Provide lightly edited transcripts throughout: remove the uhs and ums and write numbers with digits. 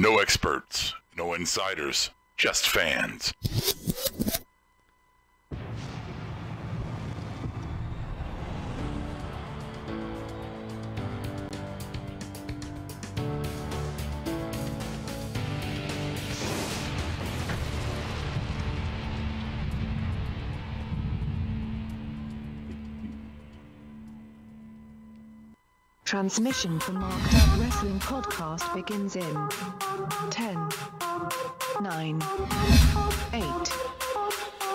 No experts, no insiders, just fans. Transmission from Smackdown Wrestling Podcast begins in 10, 9, 8,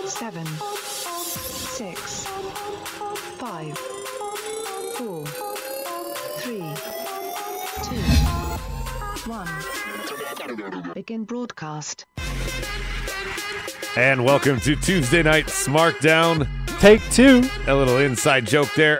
7, 6, 5, 4, 3, 2, 1. Begin broadcast. And welcome to Tuesday Night Smackdown. Take two. A little inside joke there.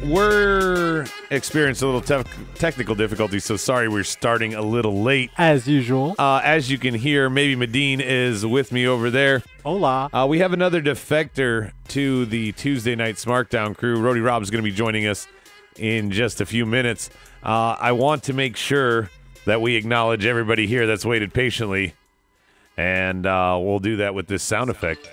We're experiencing a little technical difficulty, so sorry we're starting a little late. As usual. As you can hear, maybe Medine is with me over there. Hola. We have another defector to the Tuesday Night Smackdown crew. Rody Rob's going to be joining us in just a few minutes. I want to make sure that we acknowledge everybody here that's waited patiently, and we'll do that with this sound effect.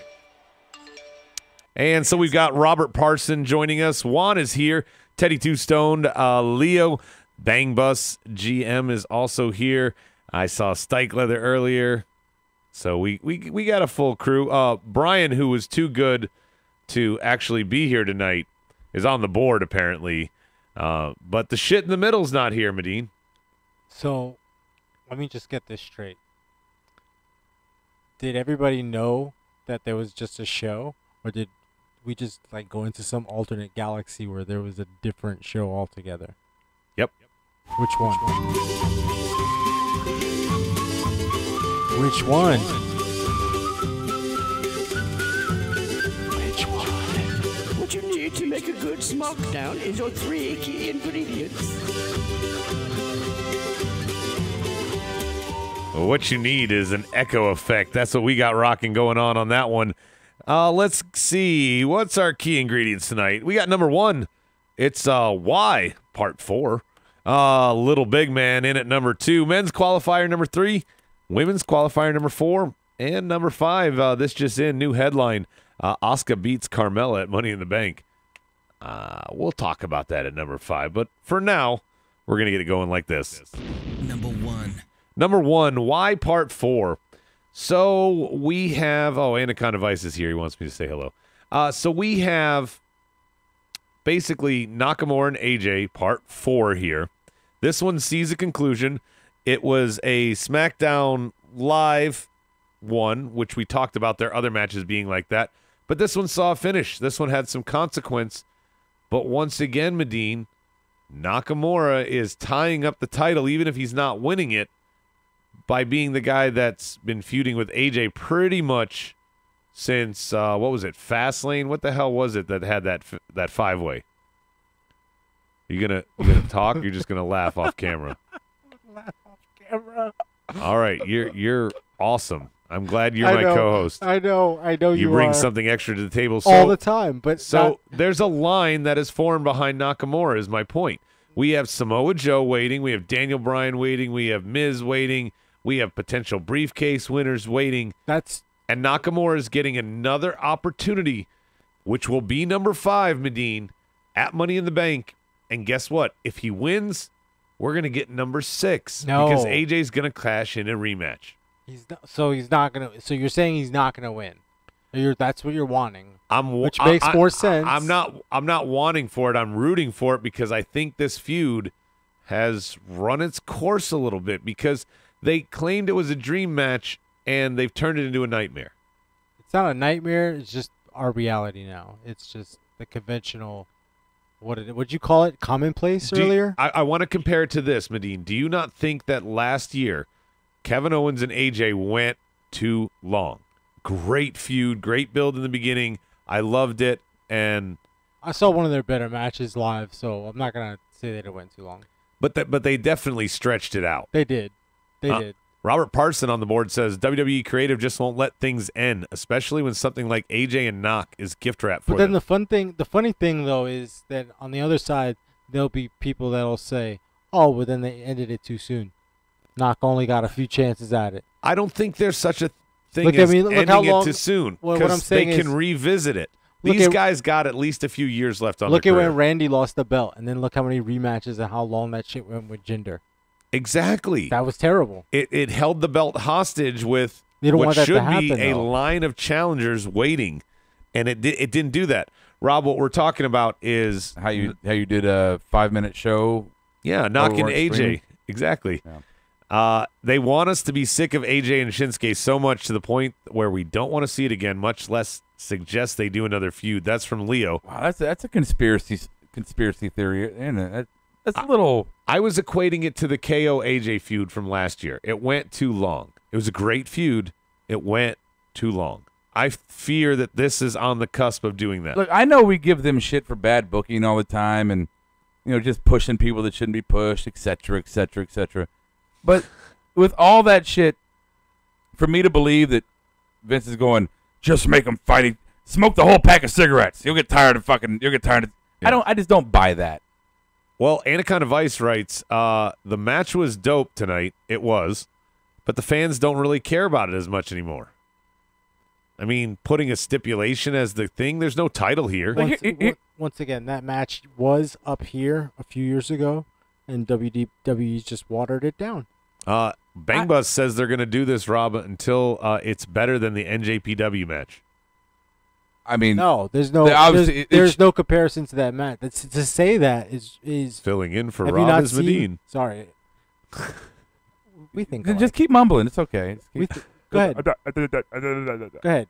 And so we've got Robert Parson joining us. Juan is here. Teddy Two Stoned. Leo Bang Bus GM is also here. I saw Stike Leather earlier. So we got a full crew. Brian, who was too good to actually be here tonight, is on the board apparently. But the shit in the middle's not here, Medine. So, let me just get this straight. Did everybody know that there was just a show? Or did we just like go into some alternate galaxy where there was a different show altogether? Yep. Which one? Which one? Which one? What you need to make a good smackdown is your 3 key ingredients. What you need is an echo effect. That's what we got rocking going on that one. Let's see. What's our key ingredients tonight? We got number 1. It's Y, part 4. Little Big Man in at number 2. Men's qualifier number 3. Women's qualifier number 4. And number 5, this just in, new headline. Asuka beats Carmella at Money in the Bank. We'll talk about that at number 5. But for now, we're going to get it going like this. Number 1. Number 1, Y, part 4. So we have, Anaconda Vice is here. He wants me to say hello. So we have basically Nakamura and AJ, part 4 here. This one sees a conclusion. It was a SmackDown Live one, which we talked about their other matches being like that. But this one saw a finish. This one had some consequence. But once again, Medine, Nakamura is tying up the title, even if he's not winning it, by being the guy that's been feuding with AJ pretty much since, what was it, Fastlane? What the hell was it that had that 5-way? You gonna talk? Or you're just gonna laugh off camera? Laugh off camera. All right, you're awesome. I'm glad you're my co-host. I know you bring are. something extra to the table all the time. But there's a line that is formed behind Nakamura. Is my point. We have Samoa Joe waiting. We have Daniel Bryan waiting. We have Miz waiting. We have potential briefcase winners waiting. And Nakamura is getting another opportunity, which will be number 5, Medine, at Money in the Bank. And guess what? If he wins, we're going to get number 6. No. Because AJ's going to cash in a rematch. So you're saying he's not going to win. That's what you're wanting. Which makes more sense. I'm not wanting for it. I'm rooting for it because I think this feud has run its course a little bit because they claimed it was a dream match, and they've turned it into a nightmare. It's not a nightmare. It's just our reality now. It's just the conventional, what'd you call it, commonplace earlier? I want to compare it to this, Medine. Do you not think that last year Kevin Owens and AJ went too long? Great feud, great build in the beginning. I loved it, and I saw one of their better matches live, so I'm not going to say that it went too long. But they definitely stretched it out. They did. They did. Robert Parson on the board says WWE creative just won't let things end, especially when something like AJ and Knock is gift wrap for them. But then the funny thing though is that on the other side there'll be people that'll say, "Oh, well then they ended it too soon." Knock only got a few chances at it. I don't think there's such a thing Look, as I mean, look ending how it long- too soon. Well, what I'm Because saying they can is- revisit it. Look These at- guys got at least a few years left on Look their at career. when Randy lost the belt, and then look how many rematches and how long that shit went with Jinder. Exactly. That was terrible. It held the belt hostage with You don't what want that to should be happen, a though. line of challengers waiting, and it didn't do that. Rob, what we're talking about is How you did a 5-minute show. knocking weren't AJ. streaming? Exactly. Yeah. They want us to be sick of AJ and Shinsuke so much to the point where we don't want to see it again, much less suggest they do another feud. That's from Leo. Wow, that's a conspiracy theory, and that's a little. I was equating it to the KO AJ feud from last year. It went too long. It was a great feud. It went too long. I fear that this is on the cusp of doing that. Look, I know we give them shit for bad booking all the time, and just pushing people that shouldn't be pushed, et cetera, et cetera, et cetera. But with all that shit, for me to believe that Vince is going, just make them fight, smoke the whole pack of cigarettes. You'll get tired of. Yeah. I just don't buy that. Well, Anaconda Vice writes, the match was dope tonight. It was. But the fans don't really care about it as much anymore. I mean, putting a stipulation as the thing, there's no title here. Once again, that match was up here a few years ago, and WWE just watered it down. Bang Bus says they're going to do this, Rob, until it's better than the NJPW match. I mean, No, there's no obviously, there's no comparison to that match. To say that is Filling in for have you Rob not is seen? Medine. Sorry, we think. just alike. keep mumbling. It's okay. Go ahead. Go ahead.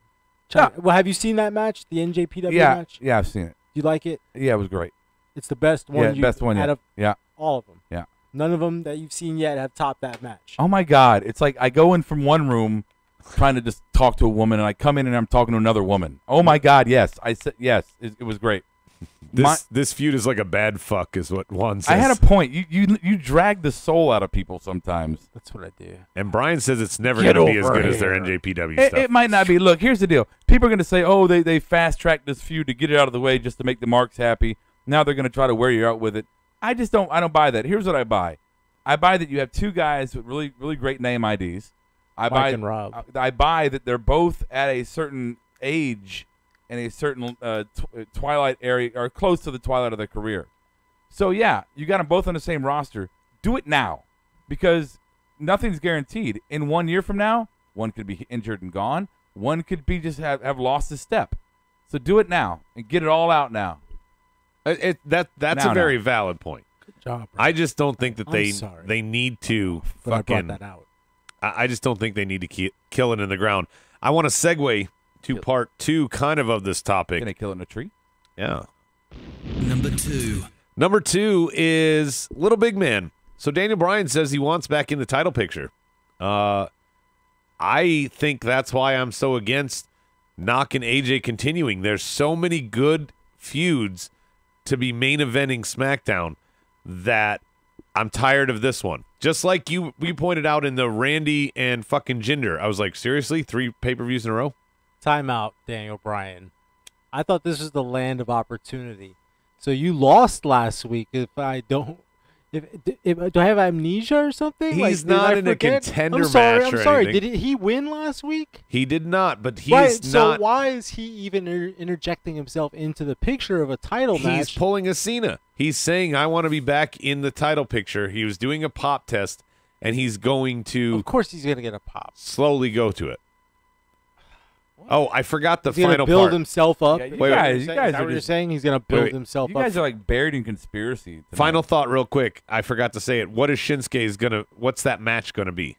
Well, have you seen that match, the NJPW match? Yeah, I've seen it. You like it? Yeah, it was great. It's the best one. Best one out yet. of Yeah. all of them. Yeah. None of them that you've seen yet have topped that match. Oh my God! It's like I go in from one room, trying to just talk to a woman, and I come in and I'm talking to another woman. Oh my God! Yes, I said yes. It was great. This feud is like a bad fuck, is what Juan says. I had a point. You drag the soul out of people sometimes. That's what I do. And Brian says it's never Get going to be as over good as their here. NJPW It, stuff. it might not be. Look, here's the deal. People are going to say, oh, they fast tracked this feud to get it out of the way just to make the marks happy. Now they're going to try to wear you out with it. I don't buy that. Here's what I buy. I buy that you have two guys with really, really great name IDs. Mike and Rob. I buy that they're both at a certain age and a certain twilight area, or close to the twilight of their career. So, yeah, you got them both on the same roster. Do it now, because nothing's guaranteed. In 1 year from now, one could be injured and gone. One could be just have lost his step. So do it now and get it all out now. That's Now, a very valid point. Good job. I just don't think that I'm sorry. they need to But I brought fucking. that out. I just don't think they need to kill it in the ground. I want to segue to part two, kind of this topic. Can they kill it in a tree? Yeah. Number 2 is Little Big Man. So Daniel Bryan says he wants back in the title picture. I think that's why I'm so against knocking AJ continuing. There's so many good feuds to be main eventing SmackDown that I'm tired of this one. Just like we pointed out in the Randy and fucking Jinder. I was like, seriously? 3 pay-per-views in a row? Timeout, Daniel Bryan. I thought this was the land of opportunity. So you lost last week. Do I have amnesia or something? He's Did not I in a forget? contender I'm sorry, match or I'm sorry. anything. Did he win last week? He did not, but he's Right. So not. why is he even interjecting himself into the picture of a title He's match? pulling a Cena. He's saying, I want to be back in the title picture. He was doing a pop test, and he's going to Of course, he's gonna get a pop. slowly go to it. Oh, I forgot the He's gonna final build part. himself up. Yeah, you Wait, guys, Is you that guys what are you're just, saying? He's gonna build wait. himself you up. guys are like buried in conspiracy. tonight. Final thought, real quick. I forgot to say it. What is Shinsuke's gonna? What's that match gonna be?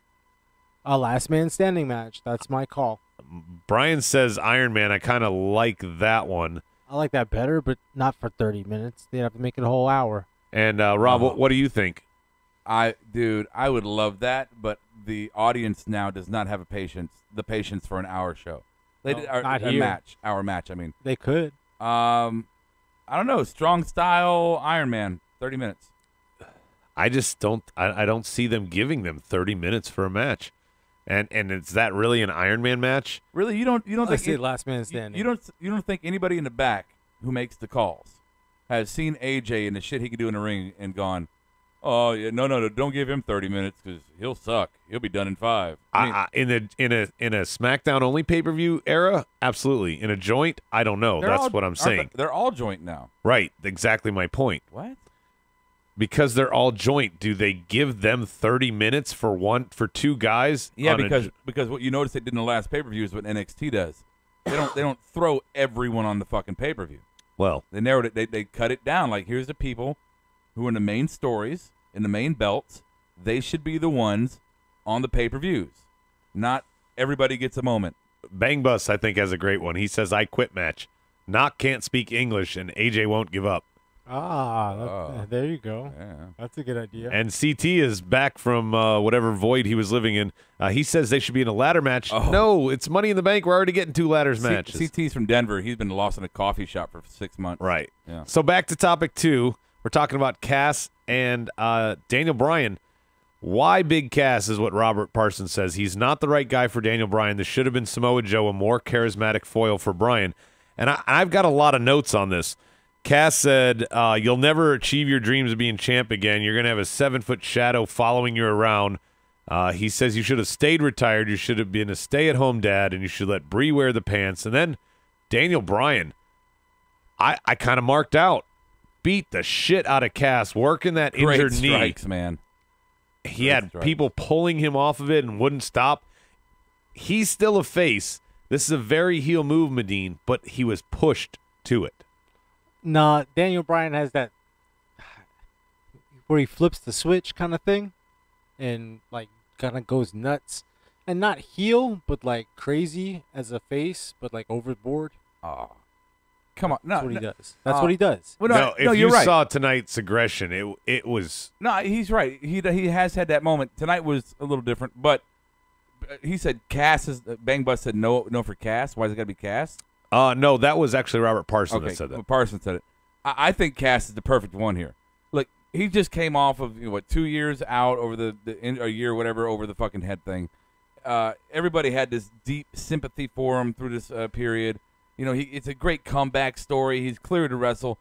A last man standing match. That's my call. Brian says Iron Man. I kind of like that one. I like that better, but not for 30 minutes. They have to make it a whole hour. And Rob, what do you think? I would love that, but the audience now does not have the patience for an hour show. They No, did not a here. hour match. I mean, They could. I don't know, strong style Iron Man, 30 minutes. I just don't. I don't see them giving them 30 minutes for a match. And is that really an Iron Man match? Really, you don't I think say last man standing. you don't think anybody in the back who makes the calls has seen AJ and the shit he can do in the ring and gone, Oh yeah, no, don't give him 30 minutes because he'll suck. He'll be done in 5. In a SmackDown only pay-per-view era, absolutely. In a joint, I don't know. That's what I'm saying. They're all joint now. Right, exactly my point. What? Because they're all joint, do they give them 30 minutes for 2 guys? Yeah, because what you notice they did in the last pay-per-view is what NXT does. They don't throw everyone on the fucking pay-per-view. Well, They narrowed it. They cut it down. Like, here's the people who are in the main stories, in the main belts. They should be the ones on the pay-per-views. Not everybody gets a moment. Bang Bus, I think, has a great one. He says, I quit match. Knock can't speak English, and AJ won't give up. There you go. Yeah. That's a good idea. And CT is back from whatever void he was living in. He says they should be in a ladder match. Oh. No, it's Money in the Bank. We're already getting 2 ladders matches. CT's from Denver. He's been lost in a coffee shop for 6 months. Right. Yeah. So back to topic 2. We're talking about Cass and Daniel Bryan. Why Big Cass is what Robert Parsons says. He's not the right guy for Daniel Bryan. This should have been Samoa Joe, a more charismatic foil for Bryan. And I've got a lot of notes on this. Cass said, you'll never achieve your dreams of being champ again. You're going to have a 7-foot shadow following you around. He says you should have stayed retired. You should have been a stay-at-home dad, and you should let Brie wear the pants. And then Daniel Bryan, I kind of marked out. Beat the shit out of Cass, working that Great injured strikes, knee. man. He had people pulling him off of it and wouldn't stop. He's still a face. This is a very heel move, Medine, but he was pushed to it. Nah, Daniel Bryan has that where he flips the switch kind of thing and like kind of goes nuts. And not heel, but like crazy as a face, but like overboard. Oh, come on. No, That's what he does. That's what he does. Well, No, if you're you right. saw tonight's aggression, it was No, he's right. He has had that moment. Tonight was a little different, but he said Cass is Bang Bus said no for Cass. Why is it got to be Cass? no, that was actually Robert Parsons that said that. Well, Parsons said it. I think Cass is the perfect one here. Look, he just came off of 2 years out over a year, whatever, over the fucking head thing. Everybody had this deep sympathy for him through this period. It's a great comeback story. He's clear to wrestle.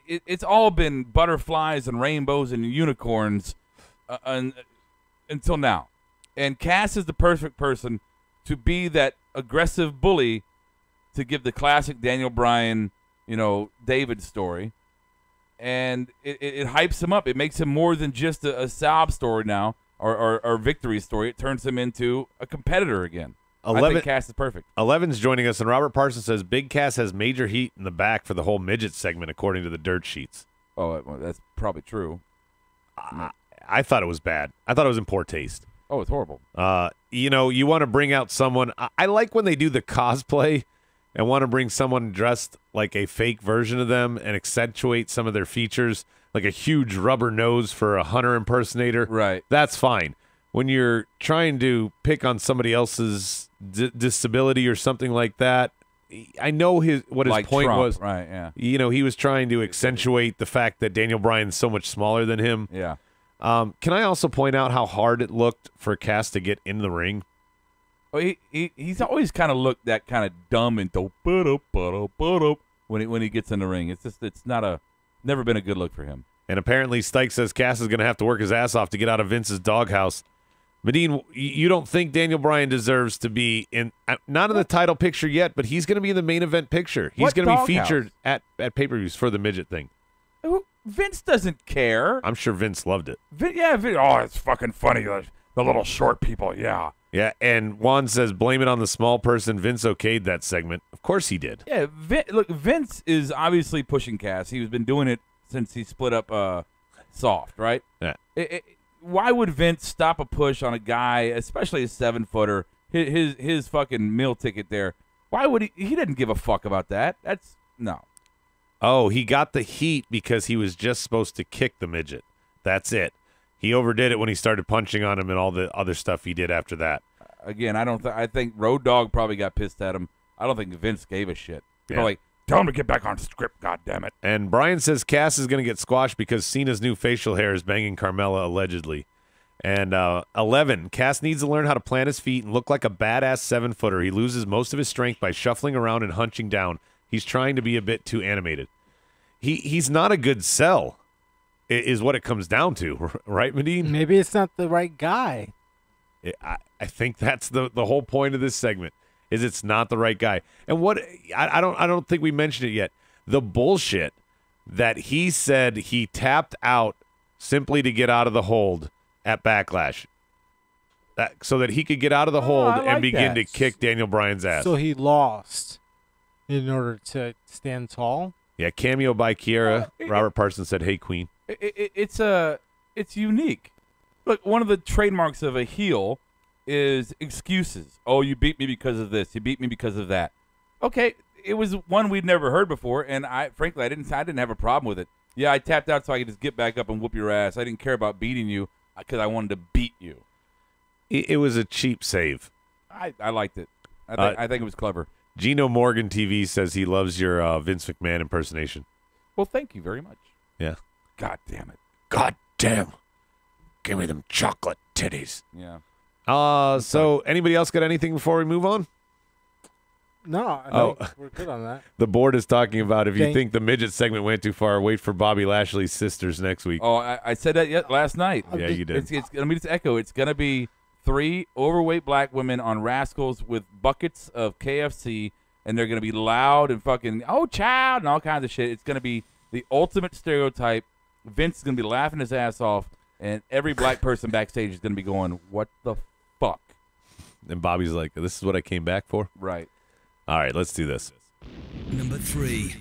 It's all been butterflies and rainbows and unicorns until now. And Cass is the perfect person to be that aggressive bully to give the classic Daniel Bryan, David story. And it hypes him up. It makes him more than just a sob story now or victory story. It turns him into a competitor again. I think Cass is perfect. 11's joining us, and Robert Parsons says Big Cass has major heat in the back for the whole midget segment, according to the dirt sheets. Oh, well, that's probably true. I thought it was bad. I thought it was in poor taste. Oh, it's horrible. You want to bring out someone. I like when they do the cosplay and want to bring someone dressed like a fake version of them and accentuate some of their features, like a huge rubber nose for a Hunter impersonator. Right. That's fine. When you're trying to pick on somebody else's disability or something like that, I know what his like point Trump, was. right? Yeah. He was trying to accentuate the fact that Daniel Bryan's so much smaller than him. Yeah. Can I also point out how hard it looked for Cass to get in the ring? Well, he's always kind of looked that kind of dumb and when he gets in the ring. It's never been a good look for him. And apparently Stike says Cass is going to have to work his ass off to get out of Vince's doghouse. Medine, you don't think Daniel Bryan deserves to be not in the title picture yet, but he's going to be in the main event picture. He's going to be featured at pay-per-views for the midget thing. Vince doesn't care. I'm sure Vince loved it. Oh, it's fucking funny. The little short people, yeah. Yeah, and Juan says, blame it on the small person. Vince okayed that segment. Of course he did. Yeah, look, Vince is obviously pushing Cass. He's been doing it since he split up Soft, right? Yeah. Why would Vince stop a push on a guy, especially a 7-footer, his fucking meal ticket there? Why would he? He didn't give a fuck about that. No. Oh, he got the heat because he was just supposed to kick the midget. That's it. He overdid it when he started punching on him and all the other stuff he did after that. Again, I think Road Dogg probably got pissed at him. I don't think Vince gave a shit. Yeah. Probably, tell him to get back on script, goddammit. And Brian says Cass is going to get squashed because Cena's new facial hair is banging Carmella, allegedly. And 11, Cass needs to learn how to plant his feet and look like a badass 7-footer. He loses most of his strength by shuffling around and hunching down. He's trying to be a bit too animated. He's not a good sell. is what it comes down to, right, Medine? Maybe it's not the right guy. I think that's the whole point of this segment is it's not the right guy. And what I don't think we mentioned it yet. The bullshit that he said he tapped out simply to get out of the hold at Backlash. So that he could get out of the hold I like and begin that. to kick Daniel Bryan's ass. So he lost in order to stand tall. Yeah, cameo by Kiera. Robert Parsons said, "Hey, Queen." It's unique. Look, one of the trademarks of a heel is excuses. Oh, you beat me because of this. You beat me because of that. Okay, it was one we'd never heard before, and I didn't have a problem with it. Yeah, I tapped out so I could just get back up and whoop your ass. I didn't care about beating you because I wanted to beat you. It was a cheap save. I liked it. I think it was clever. Gino Morgan TV says he loves your Vince McMahon impersonation. Well, thank you very much. Yeah. God damn it. God damn. Give me them chocolate titties. Yeah. So anybody else got anything before we move on? No, I think we're good on that. The board is talking about if you Thank- think the midget segment went too far, wait for Bobby Lashley's sisters next week. Oh, I said that last night. Yeah, you did. Let me just echo. It's going to be 3 overweight black women on rascals with buckets of KFC, and they're going to be loud and fucking, oh, child, and all kinds of shit. It's going to be the ultimate stereotype. Vince is going to be laughing his ass off, and every black person backstage is going to be going, what the fuck? And Bobby's like, this is what I came back for? Right. All right, let's do this. Number 3.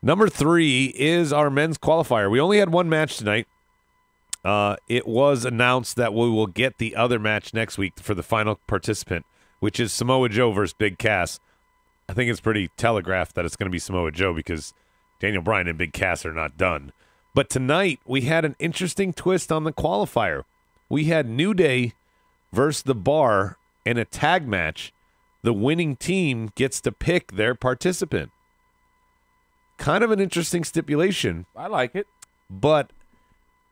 Number 3 is our men's qualifier. We only had one match tonight. It was announced that we will get the other match next week for the final participant, which is Samoa Joe versus Big Cass. I think it's pretty telegraphed that it's going to be Samoa Joe because Daniel Bryan and Big Cass are not done. But tonight, we had an interesting twist on the qualifier. We had New Day versus The Bar in a tag match. The winning team gets to pick their participant. Kind of an interesting stipulation, I like it. but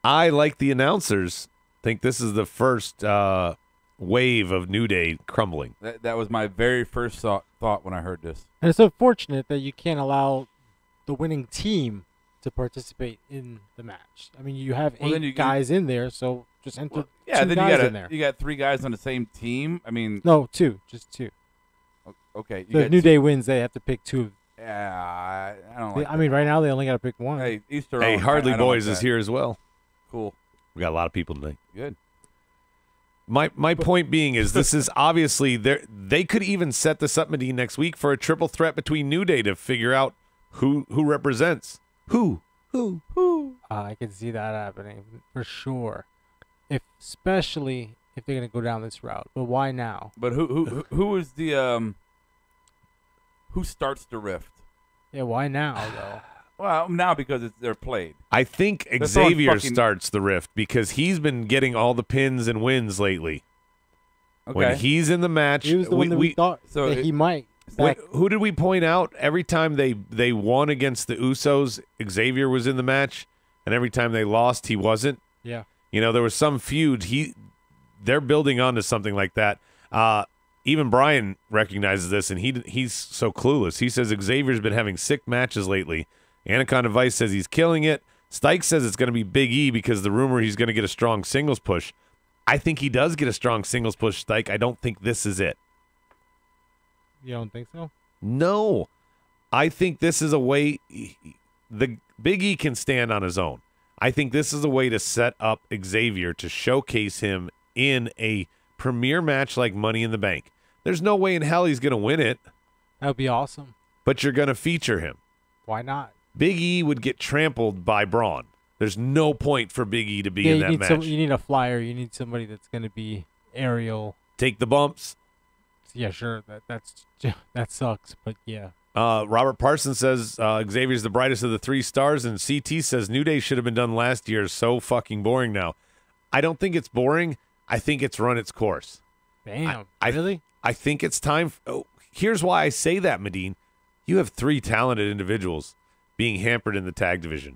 I, like the announcers, think this is the first wave of New Day crumbling. That was my very first thought when I heard this. And it's unfortunate that you can't allow the winning team to participate in the match. I mean, you have Well, then 8 you- guys in there, so just enter Yeah, 2 then guys you in there. got 3 guys on the same team. I mean, No, 2, just 2. okay. You So if got New two- Day wins, they have to pick 2. Yeah, I don't like I mean, right now they only got to pick 1. Hey, Easter. Hey, on. Hardly I don't Boys like is that. here as well. Cool. We got a lot of people tonight. Good. My point being is this is obviously they could even set this up, Medine, next week for a triple threat between New Day to figure out who represents who. I can see that happening for sure. Especially if they're going to go down this route. But why now? But who is the who starts the rift? Yeah, why now, though? Well, now because they're played. I think That's all Xavier fucking- starts the rift because he's been getting all the pins and wins lately. Okay. When he's in the match, He was the one that we thought so that it- he might. Wait, Back, who did we point out? Every time they won against the Usos, Xavier was in the match, and every time they lost, he wasn't. yeah. You know, there was some feud. They're building onto something like that. Even Brian recognizes this, and he's so clueless. He says Xavier's been having sick matches lately. Anaconda Vice says he's killing it. Stike says it's going to be Big E because the rumor he's going to get a strong singles push. I think he does get a strong singles push, Stike. I don't think this is it. You don't think so? No. I think this is a way the Big E can stand on his own. I think this is a way to set up Xavier to showcase him in a premier match like Money in the Bank. There's no way in hell he's going to win it, That would be awesome. but you're going to feature him. Why not? Big E would get trampled by Braun. There's no point for Big E to be Yeah, in you that need match. you need a flyer. You need somebody that's going to be aerial. Take the bumps. Yeah, sure. That sucks, but yeah. Robert Parsons says Xavier's the brightest of the 3 stars, and CT says New Day should have been done last year. So fucking boring now. I don't think it's boring. I think it's run its course. Damn. I- Really? I think it's time. Here's why I say that, Medine. You have 3 talented individuals being hampered in the tag division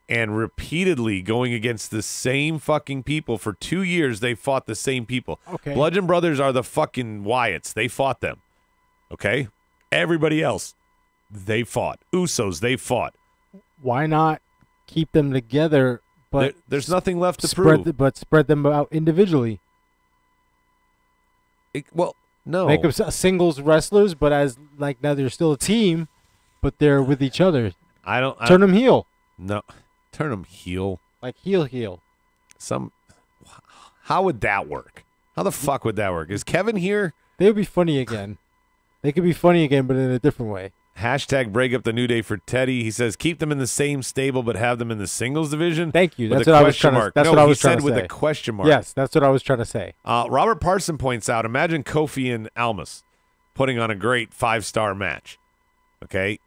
and repeatedly going against the same fucking people. For 2 years, they fought the same people. Okay. Bludgeon Brothers are the fucking Wyatts. They fought them. Okay? Everybody else, they fought. Usos, they fought. Why not keep them together But there's nothing left to spread prove. but spread them out individually. Well, no. Make them singles wrestlers, but as like now they're still a team, but they're with each other. Turn them heel. No, turn them heel. Like heel. How would that work? How the fuck would that work? Is Kevin here? They would be funny again. They could be funny again, but in a different way. Hashtag break up the New Day for Teddy. He says keep them in the same stable, but have them in the singles division. Thank you. With That's a what I was question trying to. mark. That's No, what I was he trying said to with say. a question mark. Yes, that's what I was trying to say. Robert Parson points out, imagine Kofi and Almas putting on a great 5-star match. Okay?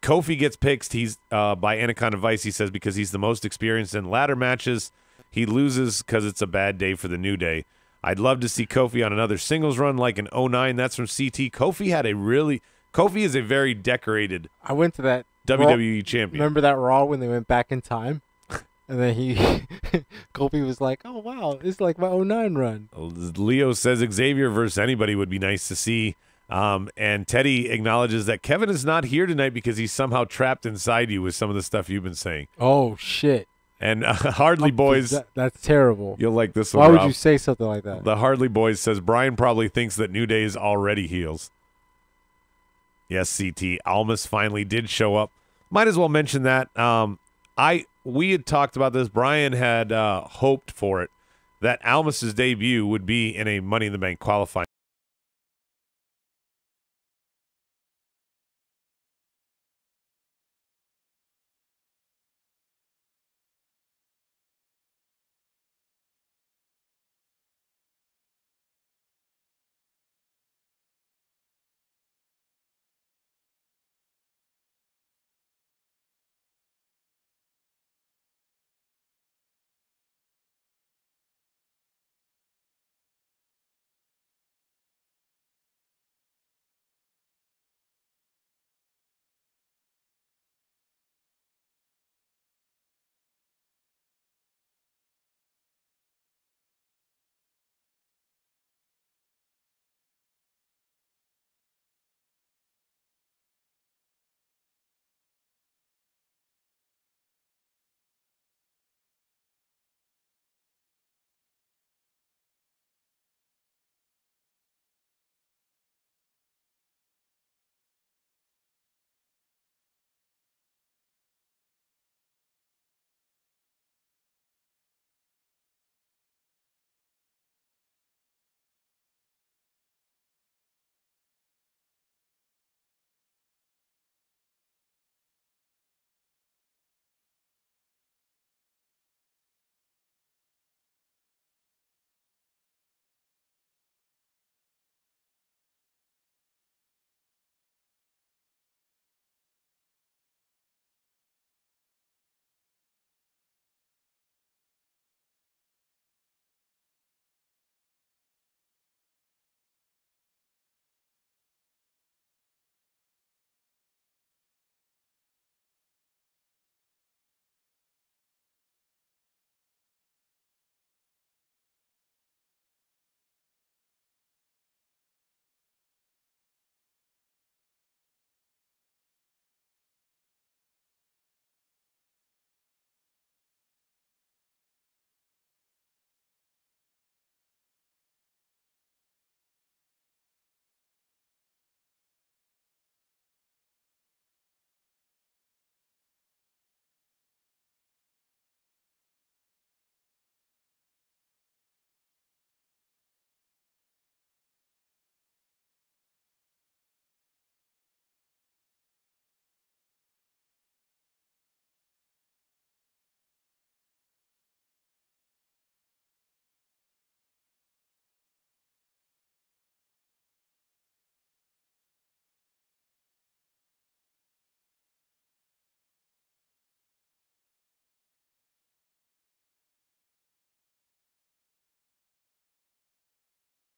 Kofi gets picked by Anaconda Vice, he says, because he's the most experienced in ladder matches. He loses because it's a bad day for the New Day. I'd love to see Kofi on another singles run like an 09. That's from CT. Kofi is a very decorated I went to that WWE champion. Remember that Raw when they went back in time? And then Kofi was like, oh, wow, it's like my 09 run. Leo says Xavier versus anybody would be nice to see. And Teddy acknowledges that Kevin is not here tonight because he's somehow trapped inside you with some of the stuff you've been saying. Oh, shit. And Hardly Boys. That's terrible. You'll like this one, Why would Rob. you say something like that? The Hardly Boys says Brian probably thinks that New Day is already heels. Yes, CT. Almas finally did show up. Might as well mention that. We had talked about this. Brian had hoped for it, that Almas's debut would be in a Money in the Bank qualifying.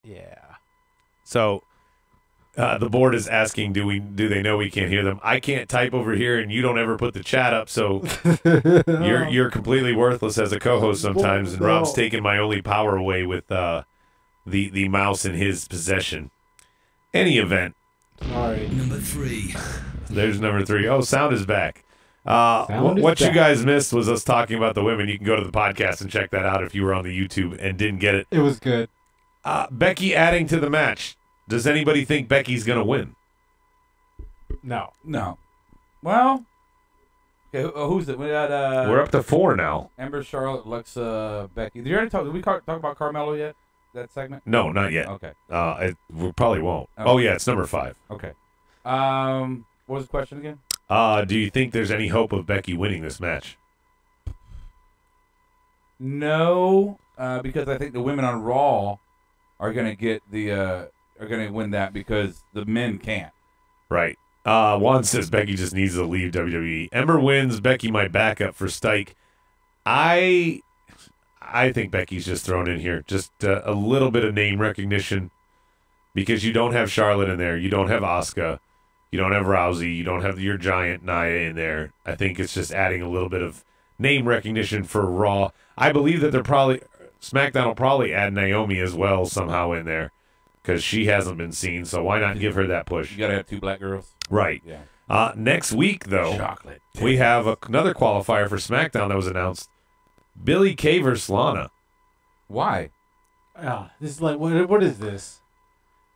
Yeah. So the board is asking, do they know we can't hear them? I can't type over here, and you don't ever put the chat up, so you're completely worthless as a co-host sometimes. And Rob's taking my only power away with the mouse in his possession. Any event. Sorry. Number 3. There's number 3. Oh, sound is back. Sound is What you back. guys missed was us talking about the women. You can go to the podcast and check that out if you were on the YouTube and didn't get it. It was good. Becky adding to the match. Does anybody think Becky's going to win? No. No. Well, okay, who's it? We got We're up to 4 now. Ember, Charlotte, Alexa, Becky. Did we talk about Carmelo yet? That segment? No, not yet. Okay. We probably won't. Okay. Oh, yeah, it's number 5. Okay. What was the question again? Do you think there's any hope of Becky winning this match? No, because I think the women on Raw are gonna get are gonna win that because the men can't. Right. Juan says Becky just needs to leave WWE. Ember wins. Becky my backup for Stike. I think Becky's just thrown in here. Just a little bit of name recognition because you don't have Charlotte in there. You don't have Asuka. You don't have Rousey. You don't have your giant Nia in there. I think it's just adding a little bit of name recognition for Raw. I believe that SmackDown will probably add Naomi as well somehow in there because she hasn't been seen. So why not give her that push? You gotta have 2 black girls. Right. Yeah. Next week, though, Chocolate. we have another qualifier for SmackDown that was announced. Billy Kay versus Lana. Why? This is like what is this?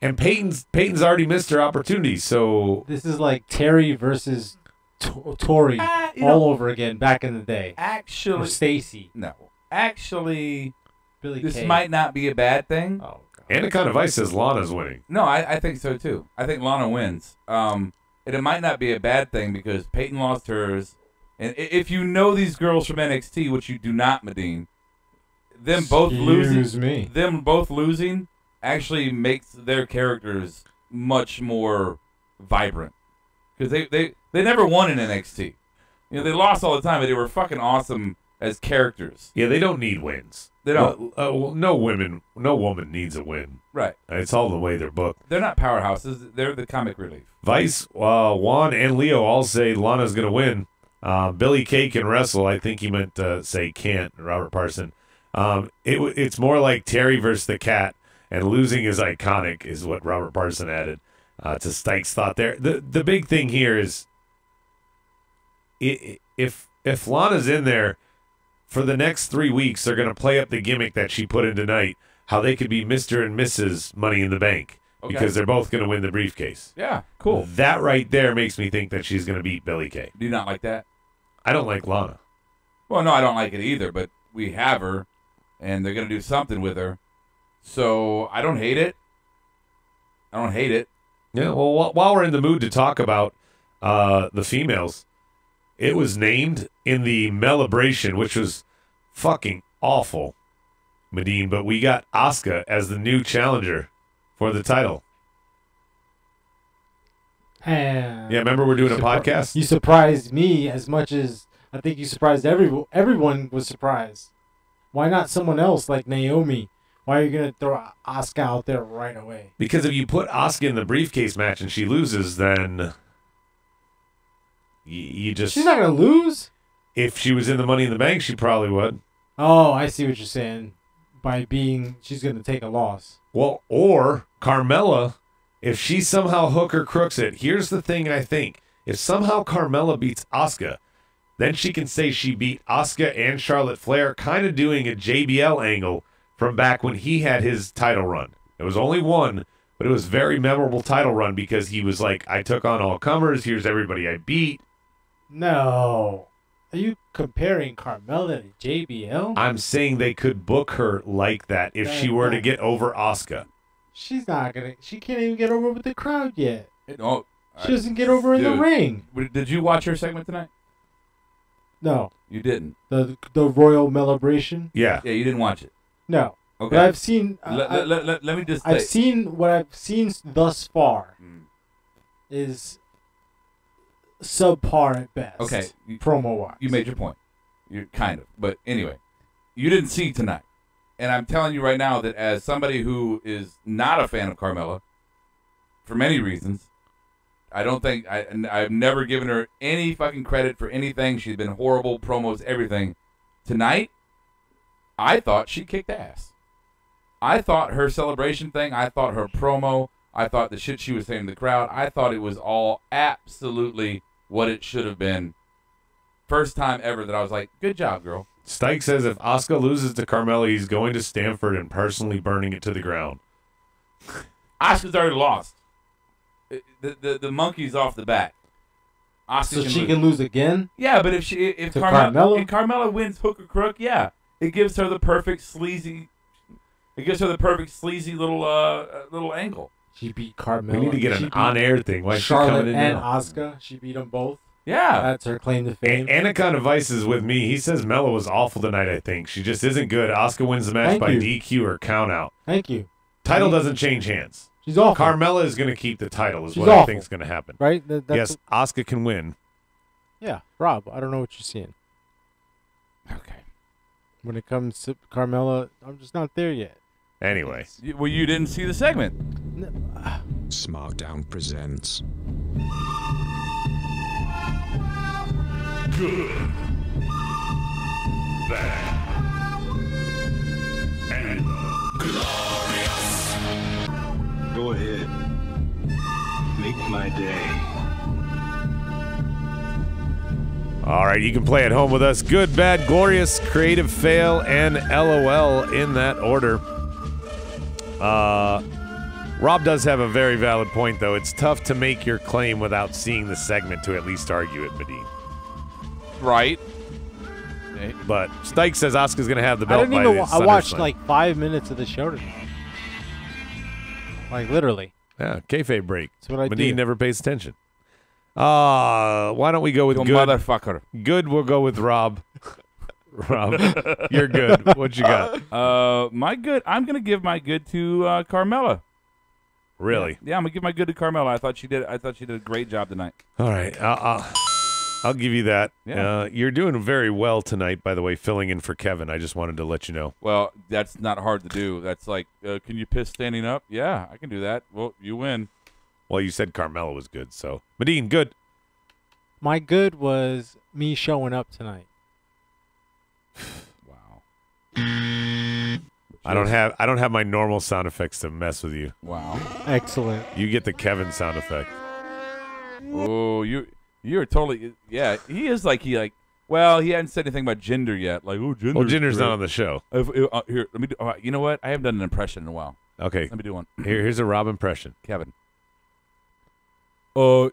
And Peyton's already missed her opportunity, so This is like Terry versus Tori all over again back in the day. Or Actually, Stacy. no. Actually, Billy this Kay. might not be a bad thing. Oh god. Anaconda Vice says Lana's winning. No, I think so too. I think Lana wins. And it might not be a bad thing because Peyton lost hers. And if you know these girls from NXT, which you do not, Medine, them both losing actually makes their characters much more vibrant because they never won in NXT. You know, they lost all the time, but they were fucking awesome as characters. Yeah, they don't need wins. They don't. Well, no woman needs a win. Right. It's all the way they're booked. They're not powerhouses. They're the comic relief. Vice, Juan, and Leo all say Lana's going to win. Billy Kay can wrestle. I think he meant to say can't, Robert Parson. It's more like Terry versus the Cat, and losing is iconic, is what Robert Parson added to Stike's thought there. The big thing here is if Lana's in there for the next 3 weeks, they're going to play up the gimmick that she put in tonight, how they could be Mr. and Mrs. Money in the Bank. Okay. Because they're both going to win the briefcase. Yeah, cool. That right there makes me think that she's going to beat Billy Kay. Do you not like that? I don't like Lana. Well, no, I don't like it either, but we have her, and they're going to do something with her. So I don't hate it. Yeah, well, while we're in the mood to talk about the females, it was named in the Melibration, which was fucking awful, Medine, but we got Asuka as the new challenger for the title. Yeah, remember we're doing a podcast? You surprised me as much as I think you surprised everyone. Everyone was surprised. Why not someone else like Naomi? Why are you going to throw Asuka out there right away? Because if you put Asuka in the briefcase match and she loses, then you just... She's not going to lose? If she was in the Money in the Bank, she probably would. Oh, I see what you're saying. She's going to take a loss. Well, or Carmella, if she somehow hook or crooks it, here's the thing I think. If somehow Carmella beats Asuka, then she can say she beat Asuka and Charlotte Flair, kind of doing a JBL angle from back when he had his title run. It was only one, but it was a very memorable title run because he was like, I took on all comers, here's everybody I beat. No. Are you comparing Carmella to JBL? I'm saying they could book her like that if she were to get over Asuka. She's not going to. She can't even get over with the crowd yet. No, She doesn't get over in the ring. Did you watch her segment tonight? No. You didn't. The Royal Melibration? Yeah. Yeah, you didn't watch it. No. Okay. But I've seen. Let me just say. I've seen what I've seen thus far is subpar at best. Okay. Promo wise. You made your point. You're kind of. But anyway, you didn't see tonight. And I'm telling you right now that as somebody who is not a fan of Carmella, for many reasons, I don't think I've never given her any fucking credit for anything. She's been horrible, promos, everything. Tonight, I thought she kicked ass. I thought her celebration thing, I thought her promo, I thought the shit she was saying to the crowd, I thought it was all absolutely what it should have been. first time ever that I was like, good job, girl. Stike says if Asuka loses to Carmella, he's going to Stamford and personally burning it to the ground. Asuka's already lost. The monkey's off the back. Asuka So she lose. can lose again? Yeah, but if To Carmella? if Carmella wins hook or crook, yeah, it gives her the perfect sleazy. It gives her the perfect sleazy little angle. She beat Carmella. We need to get She an beat on-air thing. Why is she Charlotte coming in and now? Asuka. She beat them both. Yeah, That's her claim to fame. Anaconda Vice is with me. He says Mella was awful tonight, I think. She just isn't good. Asuka wins the match Thank by you. DQ or count out. Thank you. Title doesn't change hands. She's awful. Carmella is going to keep the title is She's what I awful. think is going to happen. Right? That's Yes, Asuka can win. Yeah, Rob, I don't know what you're seeing. okay. When it comes to Carmella, I'm just not there yet. Anyway. Well, you didn't see the segment. Smackdown presents. Good. Bad. And glorious. Go ahead. Make my day. All right, you can play at home with us. Good, bad, glorious, creative, fail, and LOL in that order. Rob does have a very valid point, though. It's tough to make your claim without seeing the segment to at least argue it, Medine. Right. But Stike says Asuka's going to have the I belt didn't by even. the I watched SummerSlam. like 5 minutes of the show tonight. Like literally. Yeah, kayfabe break. That's what I Medine do. never pays attention. Why don't we go with You good? motherfucker. Good, we'll go with Rob. Rob, you're good. What you got? My good. I'm gonna give my good to Carmella. Really? Yeah, I'm gonna give my good to Carmella. I thought she did a great job tonight. All right. I'll give you that. Yeah. You're doing very well tonight, by the way, filling in for Kevin. I just wanted to let you know. Well, that's not hard to do. That's like, can you piss standing up? Yeah, I can do that. Well, you win. Well, you said Carmella was good, so. Medine, good. My good was me showing up tonight. Wow. I don't have my normal sound effects to mess with you. Wow. Excellent. You get the Kevin sound effect. Oh, you're totally. Yeah, he is like he. Well, he hadn't said anything about gender yet. Like, oh, gender. Well, Jinder's not on the show. Here, let me do. You know what? I haven't done an impression in a while. Okay. Let me do one. Here's a Rob impression. Kevin. I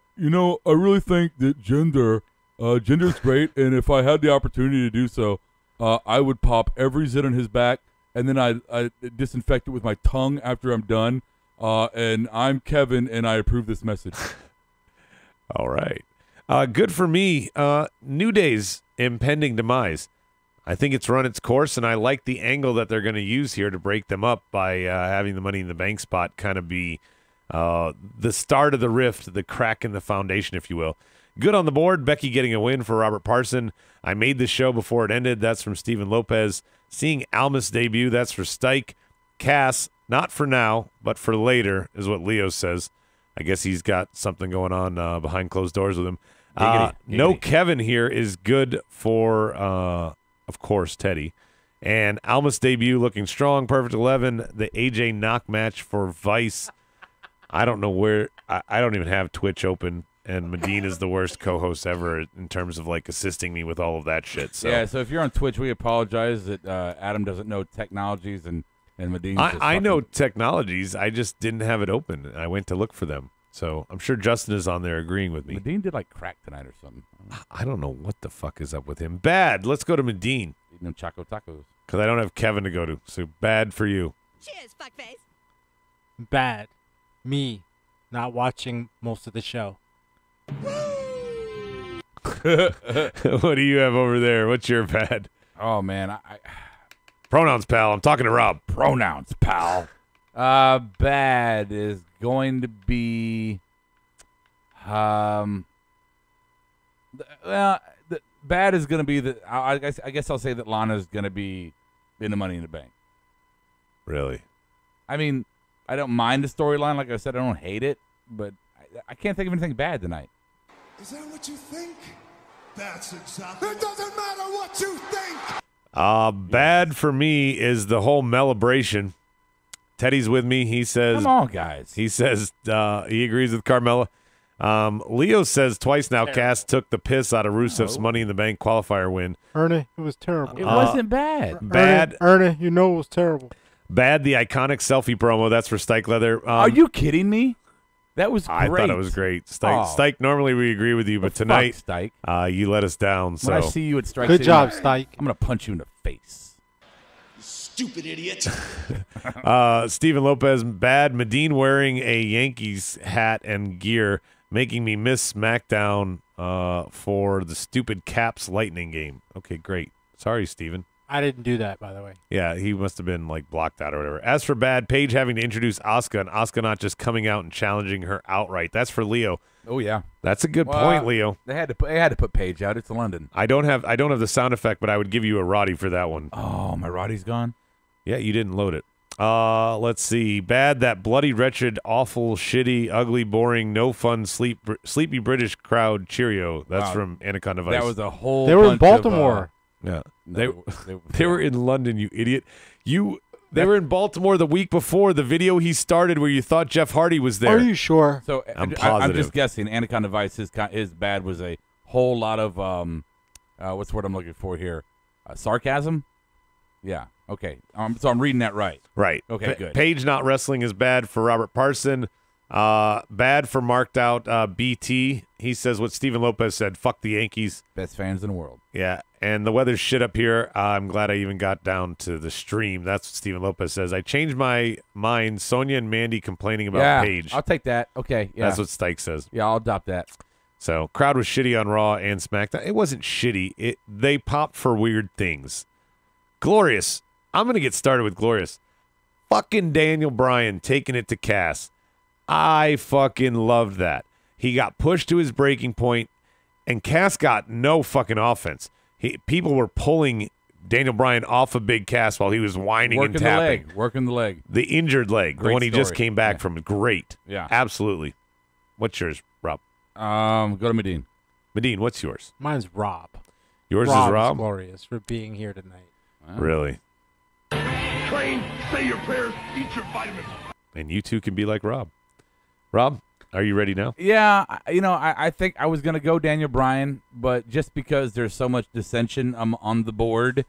really think that gender's great, and if I had the opportunity to do so, I would pop every zit on his back, and then I disinfect it with my tongue after I'm done. And I'm Kevin, and I approve this message. All right. Good for me. New Day's impending demise. I think it's run its course, and I like the angle that they're going to use here to break them up by having the Money in the Bank spot kind of be the start of the rift, the crack in the foundation, if you will. Good on the board. Becky getting a win for Robert Parson. I made the show before it ended. That's from Steven Lopez. Seeing Almas debut. That's for Stike. Cass, not for now, but for later, is what Leo says. I guess he's got something going on behind closed doors with him. No Kevin here is good for, of course, Teddy. And Almas debut looking strong. Perfect 11. The AJ knock match for Vice. I don't know where. I don't even have Twitch open. And Medine is the worst co-host ever in terms of like assisting me with all of that shit. So Yeah, so if you're on Twitch, we apologize that Adam doesn't know technologies and Medine. I know technologies. I just didn't have it open. And I went to look for them. So I'm sure Justin is on there agreeing with me. Medine did like crack tonight or something. I don't know what the fuck is up with him. Bad. Let's go to Medine Eating them Choco Tacos. because I don't have Kevin to go to. So bad for you. Cheers, fuckface. Bad. Me not watching most of the show. What do you have over there? What's your bad? Oh man, Pronouns, pal. I'm talking to Rob. pronouns, pal. Bad is going to be, bad is going to be that. I guess I'll say that Lana's going to be in the Money in the Bank. Really? I mean, I don't mind the storyline. Like I said, I don't hate it, but I can't think of anything bad tonight. Is that what you think? That's exactly. It doesn't matter what you think. Bad for me is the whole Melibration. Teddy's with me. He says, Come on, guys. He says he agrees with Carmella. Leo says twice now Cass took the piss out of Rusev's Money in the Bank qualifier win. Ernie, it was terrible. It wasn't bad. Bad. Ernie, you know it was terrible. Bad, the iconic selfie promo. That's for Stike Leather. Are you kidding me? That was great. I thought it was great. Stike, normally we agree with you, but tonight Stike. You let us down. So When I see you at Strike Good City, job, Stike. I'm going to punch you in the face. Stupid idiot. Steven Lopez, bad. Medine wearing a Yankees hat and gear, making me miss SmackDown for the stupid Caps Lightning game. Okay, great. Sorry, Steven. I didn't do that, by the way. Yeah, he must have been like blocked out or whatever. As for bad, Paige having to introduce Asuka and Asuka not just coming out and challenging her outright. That's for Leo. Oh yeah, that's a good point, Leo. They had to put Paige out. It's London. I don't have the sound effect, but I would give you a Roddy for that one. Oh, my Roddy's gone. Yeah, you didn't load it. Let's see. Bad, that bloody, wretched, awful, shitty, ugly, boring, no fun, sleepy British crowd cheerio. That's from Anaconda Vice. That was a whole. They were in bunch Baltimore. Yeah, No, they were in London. You idiot. They were in Baltimore the week before the video he started where you thought Jeff Hardy was there. Are you sure? So I'm I'm positive. just guessing. Anaconda Vice, his bad was a whole lot of what's the word I'm looking for here? Sarcasm. Yeah. Okay. So I'm reading that right. Right. Okay. Good. Paige not wrestling is bad for Robert Parson. Bad for marked out BT. He says what Steven Lopez said. Fuck the Yankees. Best fans in the world. Yeah. And the weather's shit up here. I'm glad I even got down to the stream. That's what Steven Lopez says. I changed my mind. Sonia and Mandy complaining about Paige. I'll take that. Okay. Yeah. That's what Stike says. Yeah, I'll adopt that. So crowd was shitty on Raw and SmackDown. It wasn't shitty. They popped for weird things. Glorious. I'm going to get started with Glorious. Fucking Daniel Bryan taking it to Cass. I fucking loved that. He got pushed to his breaking point, and Cass got no fucking offense. People were pulling Daniel Bryan off of Big Cass while he was whining and tapping. Working the leg. The injured leg, Great the one he just story. came back from. Great. Yeah. Absolutely. What's yours, Rob? Go to Medine. Medine, what's yours? Mine's Rob. Yours Rob is Rob? Glorious for being here tonight. Really? Train, say your prayers, eat your vitamins. And you two can be like Rob. Rob, are you ready now? Yeah, I think I was going to go Daniel Bryan, but just because there's so much dissension on the board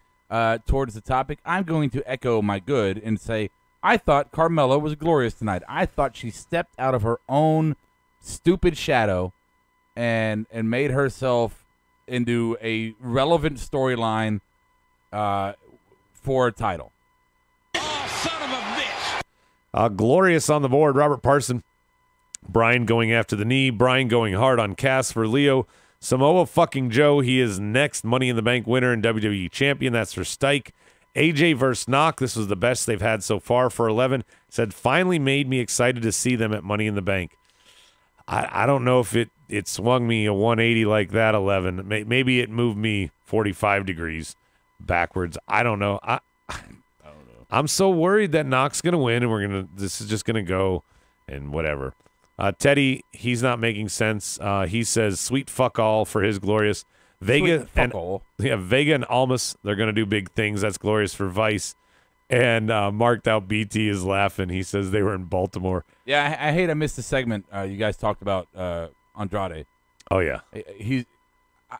towards the topic, I'm going to echo my good and say I thought Carmella was glorious tonight. I thought she stepped out of her own stupid shadow and made herself into a relevant storyline for a title. Glorious on the board, Robert Parson. Brian going after the knee. Brian going hard on Cass for Leo. Samoa fucking Joe. He is next Money in the Bank winner and WWE champion. That's for Stike. AJ versus Knock. This was the best they've had so far for 11. Said finally made me excited to see them at Money in the Bank. I don't know if it swung me a 180 like that 11. Maybe it moved me 45 degrees backwards. I don't know. I don't know. I'm so worried that Knock's gonna win and this is just gonna go and whatever. Teddy, he's not making sense. He says sweet fuck all for his glorious. Vega Vega and Almas, they're gonna do big things. That's glorious for Vice. And marked out BT is laughing. He says they were in Baltimore. Yeah, I hate I missed the segment you guys talked about Andrade. Oh yeah.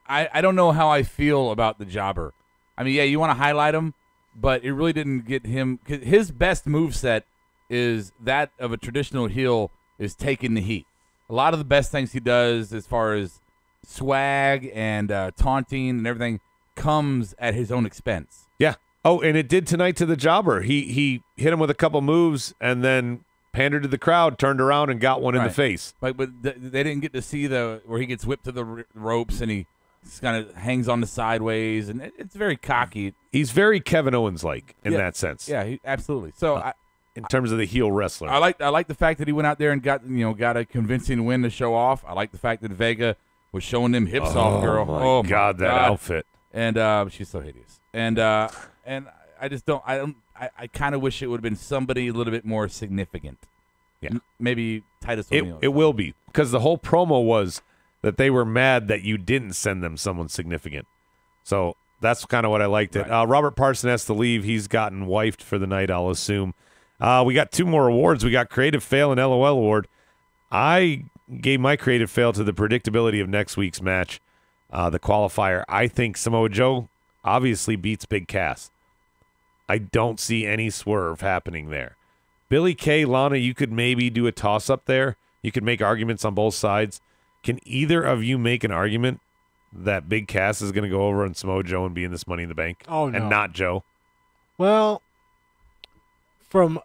I don't know how I feel about the jobber. I mean, yeah, you want to highlight him, but it really didn't get him. 'Cause his best moveset is that of a traditional heel is taking the heat. A lot of the best things he does as far as swag and taunting and everything comes at his own expense. Yeah. Oh, and it did tonight to the jobber. He hit him with a couple moves and then pandered to the crowd, turned around and got one in the face. But they didn't get to see where he gets whipped to the ropes and he kind of hangs on the sideways, and it's very cocky. He's very Kevin Owens-like in that sense. Yeah, absolutely. So in terms of the heel wrestler, I like the fact that he went out there and got a convincing win to show off. I like the fact that Vega was showing them hips off, girl. Oh my God, that outfit. And she's so hideous. And I just don't. I kind of wish it would have been somebody a little bit more significant. Yeah, maybe Titus O'Neil. It will be because the whole promo was that they were mad that you didn't send them someone significant. So that's kind of what I liked it. Robert Parson has to leave. He's gotten wifed for the night, I'll assume. We got two more awards. We got Creative Fail and LOL Award. I gave my creative fail to the predictability of next week's match, the qualifier. I think Samoa Joe obviously beats Big Cass. I don't see any swerve happening there. Billy Kay, Lana, you could maybe do a toss-up there. You could make arguments on both sides. Can either of you make an argument that Big Cass is going to go over on Samoa Joe and be in this Money in the Bank? Oh, no. And not Joe? Well, from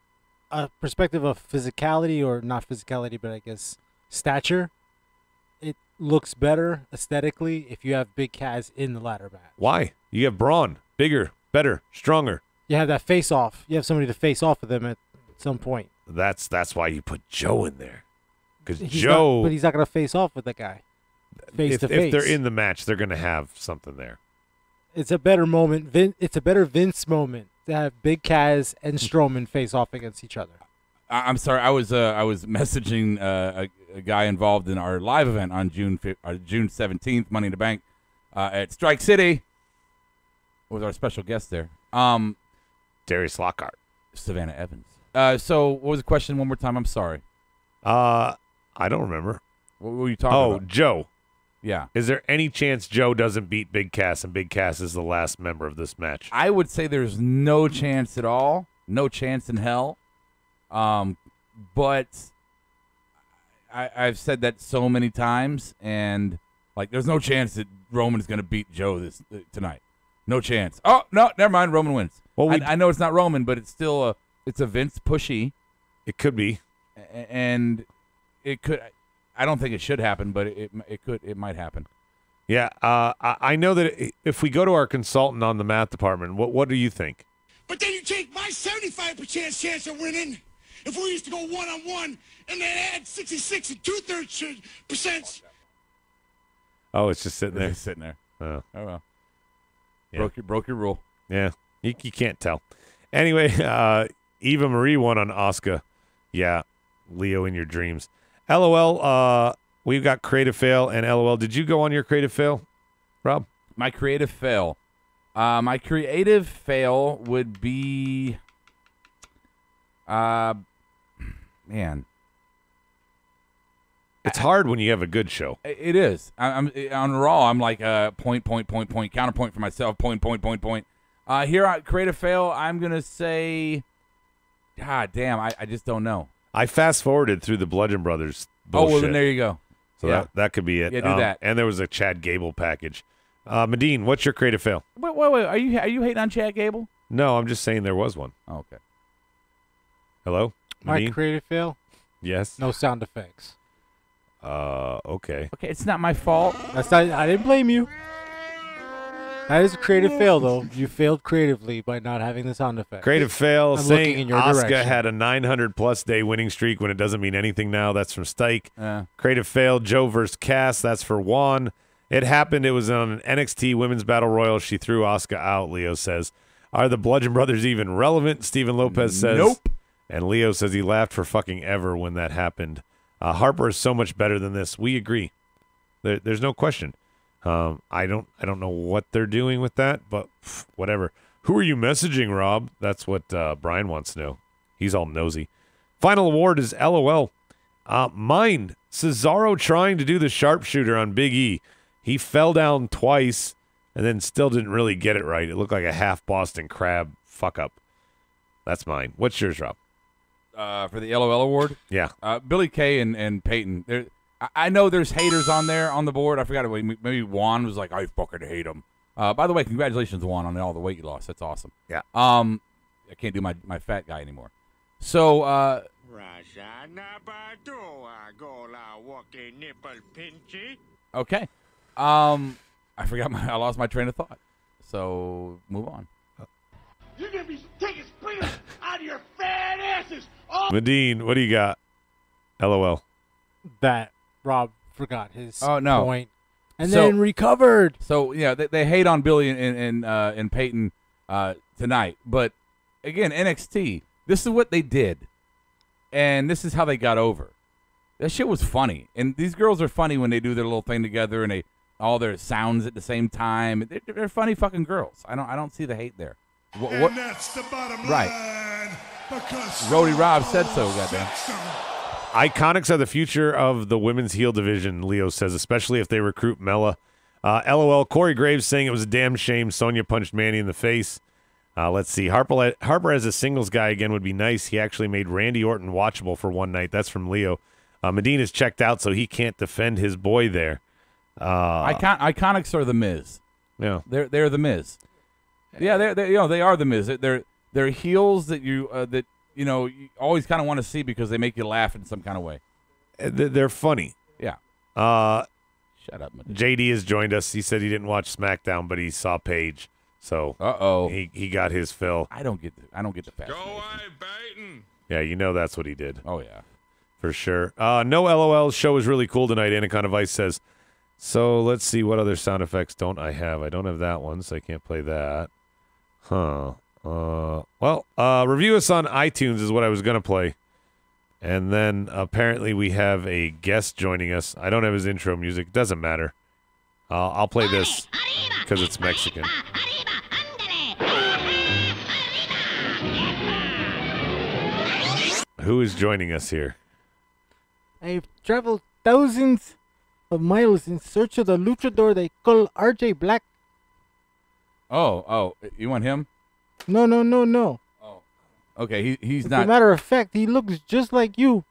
a perspective of physicality, or not physicality, but I guess stature, it looks better aesthetically if you have Big Cass in the ladder match. Why? You have Braun. Bigger, better, stronger. You have that face-off. You have somebody to face off with them at some point. That's why you put Joe in there. Because He's Joe... but he's not going to face off with that guy. Face to face. If they're in the match, they're going to have something there. It's a better moment. It's a better Vince moment to have Big Cass and Strowman face off against each other. I'm sorry. I was messaging a guy involved in our live event on June 17th, Money in the Bank, at Strike City. Was our special guest there? Darius Lockhart, Savannah Evans. So what was the question? One more time. I'm sorry. I don't remember. What were you talking about? Oh, Joe. Yeah. Is there any chance Joe doesn't beat Big Cass and Big Cass is the last member of this match? I would say there's no chance at all. No chance in hell. But I've said that so many times, and like, there's no chance that Roman is going to beat Joe tonight. No chance. Oh no, never mind. Roman wins. Well, I know it's not Roman, but it's still it's a Vince pushy. It could be, and it could. I don't think it should happen, but it could. It might happen. Yeah, I know that if we go to our consultant on the math department, what do you think? But then you take my 75% chance of winning. If we used to go one-on-one and then add 66 and 2/3%. Oh, it's just sitting there. It's sitting there. Oh well. Yeah. Broke your rule. Yeah, you can't tell. Anyway, Eva Marie won on Asuka. Yeah, Leo in your dreams. LOL, we've got creative fail and LOL. Did you go on your creative fail, Rob? My creative fail. My creative fail would be, man. It's hard when you have a good show. It is. I'm on Raw. I'm like point, counterpoint for myself. Point. Here on creative fail, I'm gonna say, God damn, I just don't know. I fast forwarded through the Bludgeon Brothers bullshit. Oh, well, then there you go. So yeah. that could be it. Yeah, do that. And there was a Chad Gable package. Medine, what's your creative fail? Wait. Are you hating on Chad Gable? No, I'm just saying there was one. Oh, okay. Hello, My Medine? creative fail? Yes. No sound effects. Okay. Okay, it's not my fault. That's not. I didn't blame you. That is a creative fail, though. You failed creatively by not having the sound effect. Creative fail, I'm saying looking in your Asuka direction. had a 900-plus day winning streak when it doesn't mean anything now. That's from Stike. Yeah. Creative fail, Joe versus Cass. That's for Juan. It happened. It was on an NXT Women's Battle Royal. She threw Asuka out, Leo says. Are the Bludgeon Brothers even relevant? Stephen Lopez says. Nope. And Leo says he laughed for fucking ever when that happened. Harper is so much better than this. We agree. There's no question. I don't know what they're doing with that, but whatever. Who are you messaging, Rob? That's what Brian wants to know. He's all nosy. Final award is LOL. Mine. Cesaro trying to do the sharpshooter on Big E. He fell down twice and then still didn't really get it right. It looked like a half Boston Crab fuck up. That's mine. What's yours, Rob? For the LOL award? Yeah. Billy Kay and Peyton. I know there's haters on there on the board. I forgot. Maybe Juan was like, I fucking hate him. By the way, congratulations, Juan, on all the weight you lost. That's awesome. Yeah. I can't do my fat guy anymore. So, okay. I forgot I lost my train of thought. So, move on. You're going to be taking springers out of your fat asses. Medine, what do you got? LOL. That Rob forgot his no. point and then recovered. So, yeah, they hate on Billy and Peyton tonight. But, again, NXT, this is what they did. And this is how they got over. That shit was funny. And these girls are funny when they do their little thing together and all their sounds at the same time. They're funny fucking girls. I don't see the hate there. And that's the bottom line. Right. Because Rody Rob said so, goddamn. Iconics are the future of the women's heel division, Leo says, especially if they recruit Mella. LOL, Corey Graves saying it was a damn shame Sonya punched Manny in the face. Let's see. Harper as a singles guy again would be nice. He actually made Randy Orton watchable for one night. That's from Leo. Medina's checked out, so he can't defend his boy there. Iconics are the Miz. Yeah, they're the Miz. Yeah, they are the Miz. They're heels that you always kind of want to see because they make you laugh in some kind of way. They're funny. Yeah. Shut up, Medina. JD has joined us. He said he didn't watch SmackDown, but he saw Paige. So he got his fill. I don't get the fascination. Yeah, you know that's what he did. Oh yeah, for sure. No LOL. Show was really cool tonight. Anaconda Vice says. So let's see what other sound effects don't I have. I don't have that one, so I can't play that. Huh. Review us on iTunes is what I was gonna play, and then apparently we have a guest joining us. I don't have his intro music. Doesn't matter. I'll play this because it's Mexican. Who is joining us here? I've traveled thousands of miles in search of the luchador they call RJ Black. Oh, you want him? No. Oh, okay. He's As not. a matter of fact, he looks just like you.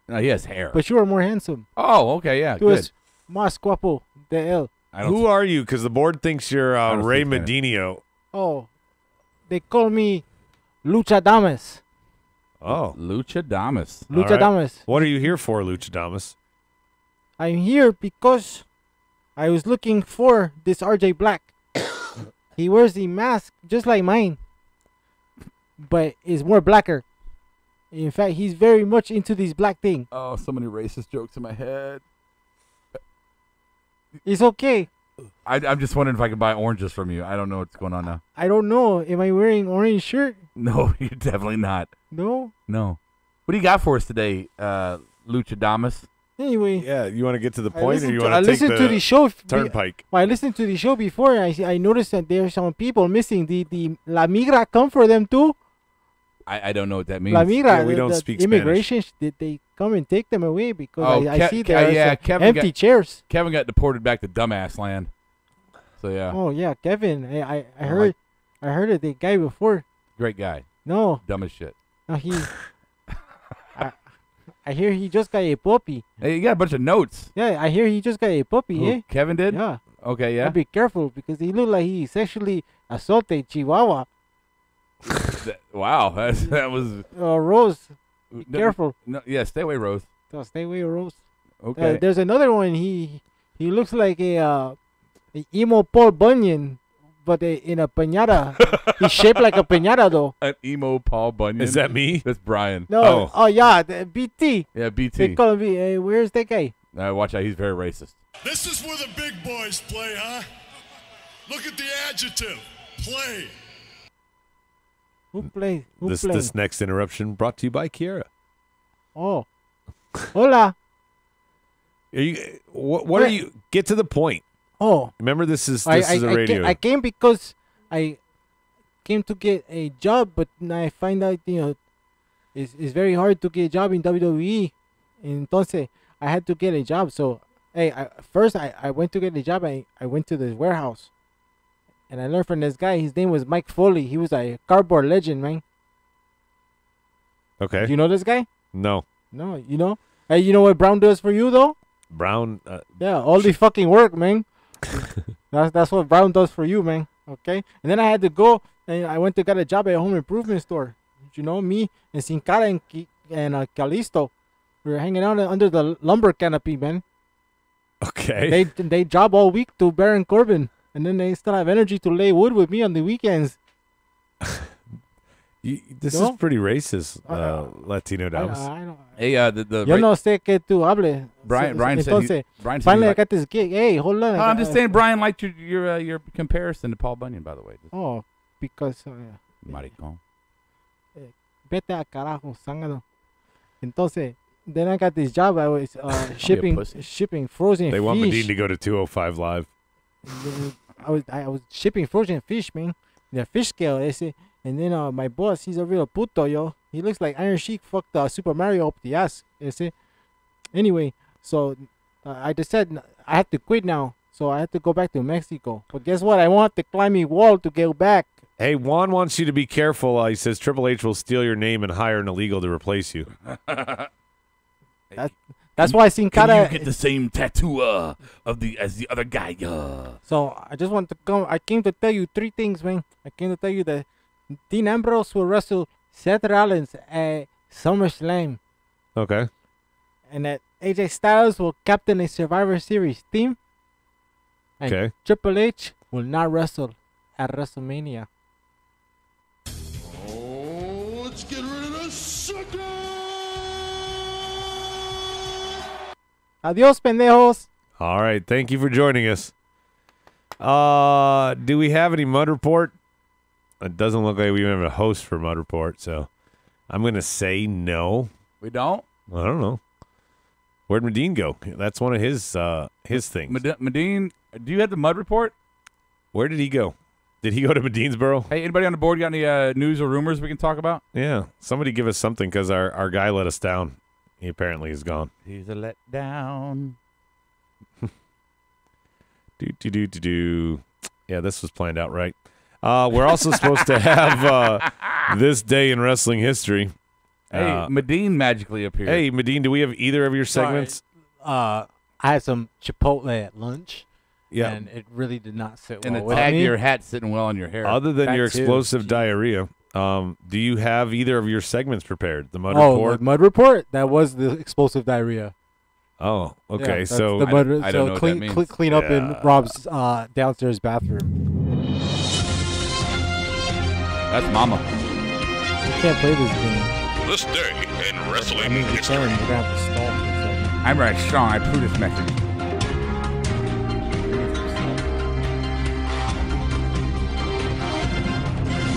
No, he has hair. But you are more handsome. Oh, okay, yeah, Tú es más guapo de él. Who are you? Because the board thinks you're Ray Medinio. Oh, they call me Luchadamas. Oh, Luchadamas. Luchadamas. What are you here for, Luchadamas? I'm here because I was looking for this RJ Black. He wears the mask just like mine, but is more blacker. In fact, he's very much into this black thing. Oh, so many racist jokes in my head. It's okay. I'm just wondering if I can buy oranges from you. I don't know what's going on now. I don't know. Am I wearing orange shirt? No, you're definitely not. No? No. What do you got for us today, Luchadamas? Anyway. Yeah, you want to get to the point, or you want I to take listened to the show. turnpike? Well, I listened to the show before, and I noticed that there are some people missing. The La Migra come for them too. I don't know what that means. La Migra, Yeah, we don't speak immigration. Did they come and take them away? Because I see there are some Kevin empty chairs. Kevin got deported back to dumbass land. So yeah. Oh yeah, Kevin. I heard that the guy before. Great guy. No. Dumb as shit. No, he. I hear he just got a puppy. Hey, you got a bunch of notes. Yeah, I hear he just got a puppy. Who, Eh? Kevin did? Yeah. Okay, yeah. Be careful because he looked like he sexually assaulted Chihuahua. Wow, that was. Rose, be careful. No, yeah, stay away, Rose. So stay away, Rose. Okay. There's another one. He looks like a emo Paul Bunyan, but in a piñata. He's shaped like a piñata, though. An emo Paul Bunyan. Is that me? That's Brian. No. Oh yeah, BT. Yeah, BT. They call him. Where's that guy? Watch out, he's very racist. This is where the big boys play, huh? Look at the adjective. Play. Who plays? This next interruption brought to you by Kiera. Oh. Hola. Are you? What are you? Get to the point. Oh. Remember, this is a radio. I came because I came to get a job, but I find out it's very hard to get a job in WWE. Entonces I had to get a job. So first I went to get a job. I went to the warehouse, and I learned from this guy. His name was Mike Foley. He was a cardboard legend, man. Okay. Do you know this guy? No. No, you know. Hey, you know what Brown does for you though? Brown. Yeah, all the fucking work, man. That's what Brown does for you, man. Okay. And then I had to go, and I went to get a job at a home improvement store. You know, me and Sin Cara and Calisto, we were hanging out under the lumber canopy, man. Okay. They job all week to Baron Corbin, and then they still have energy to lay wood with me on the weekends. This is pretty racist, Latino Damas. Hey, Yo no sé que tú hables. Brian said finally I got this gig. Hey, hold on. I'm just saying Brian liked your comparison to Paul Bunyan, by the way. Oh, because Maricón. Vete a carajo, zángano. Entonces, then I got this job. I was shipping frozen fish. They want Medina to go to 205 Live. I was shipping frozen fish, man. The fish scale, and then my boss, he's a real puto, yo. He looks like Iron Sheik fucked Super Mario up the ass. You see? Anyway, so I just said I have to quit now. So I have to go back to Mexico. But guess what? I won't have to climb a wall to go back. Hey, Juan wants you to be careful. He says Triple H will steal your name and hire an illegal to replace you. That's why Sin Can Cara. you get the same tattoo as the other guy? So I just want to come. I came to tell you 3 things, man. I came to tell you that Dean Ambrose will wrestle Seth Rollins at SummerSlam, Okay. and that AJ Styles will captain a Survivor Series team. And Okay. Triple H will not wrestle at WrestleMania. Oh, let's get rid of this sucker! Adios, pendejos. All right. Thank you for joining us. Do we have any Mud Report? It doesn't look like we have a host for Mud Report, so I'm going to say no. We don't? I don't know. Where'd Medine go? That's one of his things. Medine, do you have the Mud Report? Where did he go? Did he go to Medinesboro? Hey, anybody on the board got any news or rumors we can talk about? Yeah. Somebody give us something because our guy let us down. He apparently is gone. He's a letdown. Do. Yeah, this was planned out right. We're also supposed to have this day in wrestling history. Hey, Medine magically appeared. Hey, Medine, do we have either of your segments? I had some Chipotle at lunch. Yeah. And it really did not sit And well the with tag me. of your hat sitting well on your hair. Other than That your too. explosive Jeez. diarrhea, do you have either of your segments prepared? The Mud Oh, Report? the Mud Report? That was the explosive diarrhea. Oh, Yeah, okay. that's So the mud, I don't know what clean, that means. clean up in Yeah. Rob's downstairs bathroom. That's Mama. You can't play this game. This day in I wrestling mean, you history. can. You're gonna have to stall for a second. I'm very strong. I approve this message.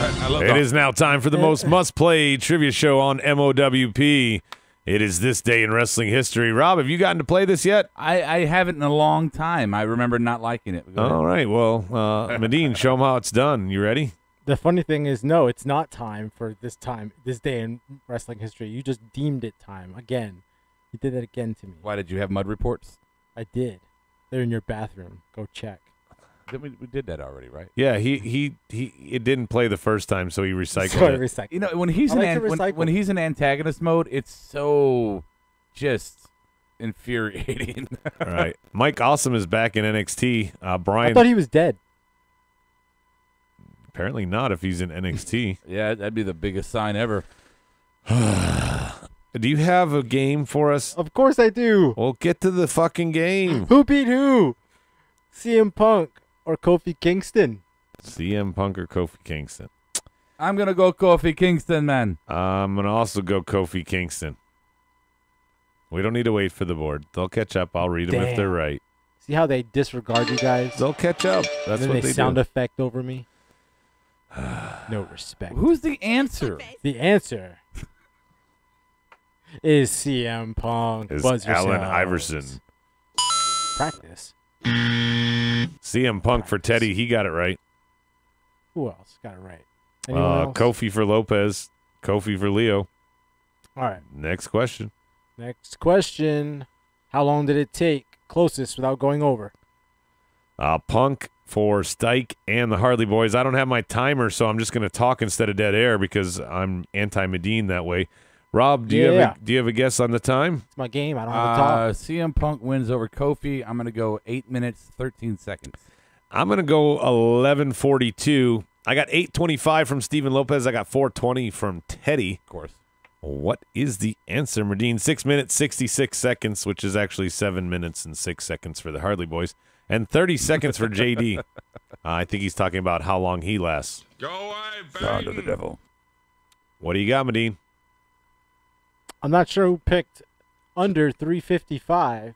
I love it is now time for the most must-play trivia show on MOWP. It is this day in wrestling history. Rob, have you gotten to play this yet? I haven't in a long time. I remember not liking it. Go ahead. All right. Well, Medine, show them how it's done. You ready? The funny thing is, no, it's not time for this day in wrestling history. You just deemed it time again. You did that again to me. Why did you have Mud Reports? I did. They're in your bathroom. Go check. We did that already, right? Yeah, he it didn't play the first time, so he recycled Sorry, it. recycle. You know, when he's I in like to recycle. when he's in antagonist mode, it's so just infuriating. All right. Mike Awesome is back in NXT. I Brian, thought he was dead. apparently not if he's in NXT. Yeah, that'd be the biggest sign ever. Do you have a game for us? Of course I do. Well, get to the fucking game. Who beat who? CM Punk or Kofi Kingston? CM Punk or Kofi Kingston? I'm gonna go Kofi Kingston, man. I'm going to also go Kofi Kingston. We don't need to wait for the board. They'll catch up. I'll read them if they're Damn. right. See how they disregard you guys? They'll catch up. That's and then what they they sound do. effect over me. No respect. Who's the answer? The answer is CM Punk. Is Buzz Allen yourselves. Iverson. Practice. CM Punk for Teddy. He got it right. Who else got it right? Anyone else? Kofi for Lopez. Kofi for Leo. All right. Next question. Next question. How long did it take? Closest without going over. Punk for Stike and the Harley Boys. I don't have my timer, so I'm just going to talk instead of dead air because I'm anti-Medine that way. Rob, do you have a guess on the time? It's my game. I don't have to talk. CM Punk wins over Kofi. I'm gonna go 8 minutes 13 seconds. I'm going to go 11:42. I got 8:25 from Steven Lopez. I got 4:20 from Teddy. Of course. What is the answer, Medine? 6 minutes, 66 seconds, which is actually 7 minutes and 6 seconds for the Harley Boys, and 30 seconds for JD. I think he's talking about how long he lasts. Go away, Son of the Bane. devil. What do you got, Medine? I'm not sure who picked under 3:55,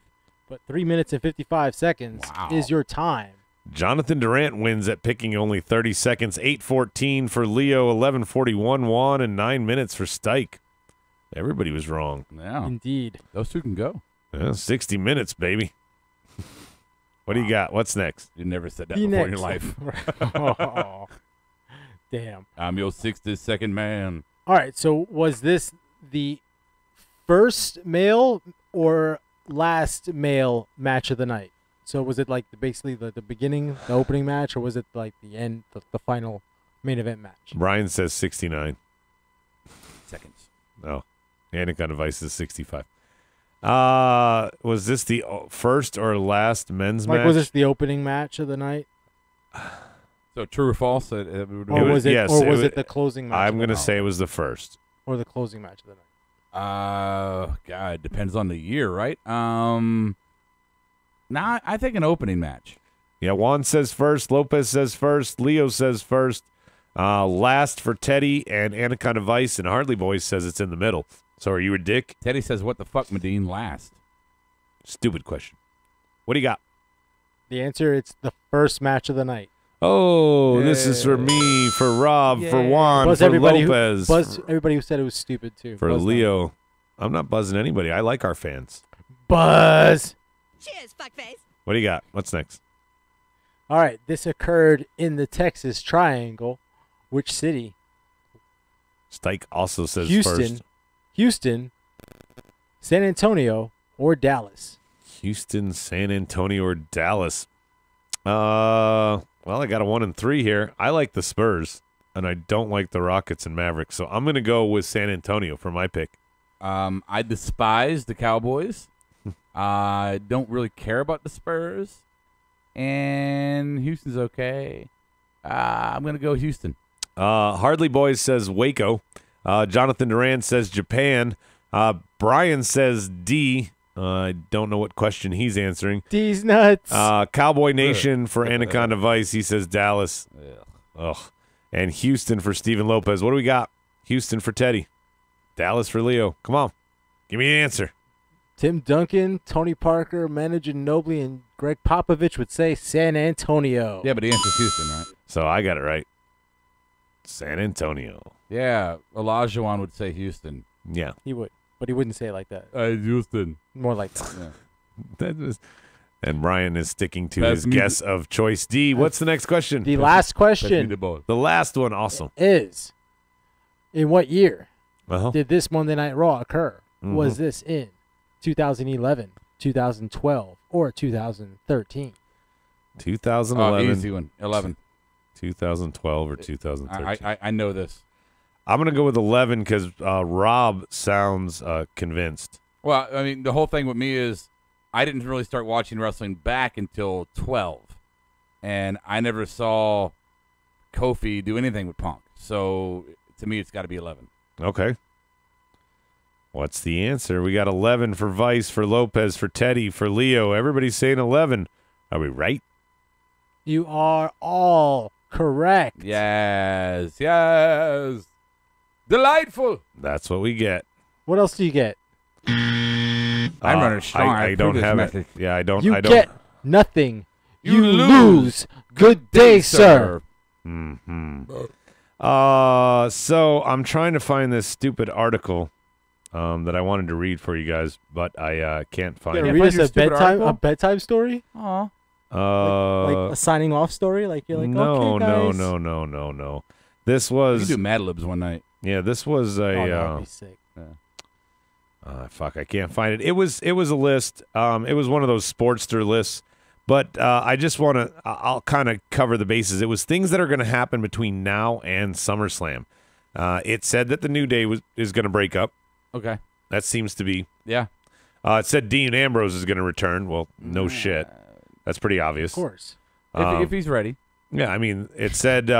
but 3 minutes and 55 seconds is your time. Jonathan Durant wins at picking only 30 seconds. 8:14 for Leo, 11:41 Juan, and 9 minutes for Stike. Everybody was wrong. Yeah, Indeed. those two can go. Yeah, 60 minutes, baby. What do you got? What's next? You never said that He before in next. your life. Oh, damn. I'm your 62nd man. All right. So was this the first male or last male match of the night? So was it like basically the beginning, the opening match, or was it like the end, the final main event match? Brian says 69. Seconds. No. Anakin Device is 65. Was this the first or last men's match? Was this the opening match of the night? So true or false? Or was it the closing match? I'm going to say it was the first. Or the closing match of the night. God, depends on the year, right? Nah, I think an opening match. Yeah, Juan says first. Lopez says first. Leo says first. Last for Teddy, and Anaconda Vice and Hardly Boys says it's in the middle. So are you a dick? Teddy says, what the fuck, Medine, last? Stupid question. What do you got? The answer, it's the first match of the night. Oh, this is for me, for Rob, for Juan, Buzz for everybody Lopez. Everybody who said it was stupid, too. For Buzz Leo. them. I'm not buzzing anybody. I like our fans. Buzz! Cheers, fuckface. What do you got? What's next? All right, this occurred in the Texas Triangle. Which city? Stike also says first. Houston, San Antonio, or Dallas? Houston, San Antonio, or Dallas. Well, I got a 1 and 3 here. I like the Spurs, and I don't like the Rockets and Mavericks, so I'm going to go with San Antonio for my pick. I despise the Cowboys. I don't really care about the Spurs, and Houston's okay. I'm going to go Houston. Hardly Boys says Waco. Jonathan Duran says Japan. Brian says D. I don't know what question he's answering. D's nuts. Cowboy Nation for Anaconda Vice. He says Dallas. Ugh. And Houston for Steven Lopez. What do we got? Houston for Teddy. Dallas for Leo. Come on. Give me an answer. Tim Duncan, Tony Parker, Manu Ginobili, and Greg Popovich would say San Antonio. Yeah, but the answer's Houston, right? So I got it right. San Antonio. Yeah, Olajuwon would say Houston. Yeah. He would, but he wouldn't say it like that. Houston. More like that. Yeah. That was, and Brian is sticking to his guess of choice D. What's the next question? The last question. The last one also. Is, in what year Uh-huh. did this Monday Night Raw occur? Was this in 2011, 2012, or 2013? 2011. Easy one. 11. 2012 or 2013. I know this. I'm going to go with 11 because Rob sounds convinced. Well, I mean, the whole thing with me is I didn't really start watching wrestling back until 12. And I never saw Kofi do anything with Punk. So, to me, it's got to be 11. Okay. What's the answer? We got 11 for Vice, for Lopez, for Teddy, for Leo. Everybody's saying 11. Are we right? You are all correct. Yes. Delightful. That's what we get. What else do you get? I'm running strong. I don't have it. Yeah, I don't. You I don't. get nothing. You lose. Good day, sir. Mm-hmm. So I'm trying to find this stupid article that I wanted to read for you guys, but I can't find it. Read us a bedtime story? Aw. Like a signing off story? Like you're like, no, okay, guys. no. This was. You can do Mad Libs one night. Yeah, this was a. Oh, that would be sick. Fuck, I can't find it. It was a list. It was one of those Sportster lists. But I just want to. I'll kind of cover the bases. It was things that are going to happen between now and SummerSlam. It said that the New Day is going to break up. Okay. That seems to be. Yeah. It said Dean Ambrose is going to return. Well, no shit. That's pretty obvious. Of course. If he's ready. Yeah, I mean, it said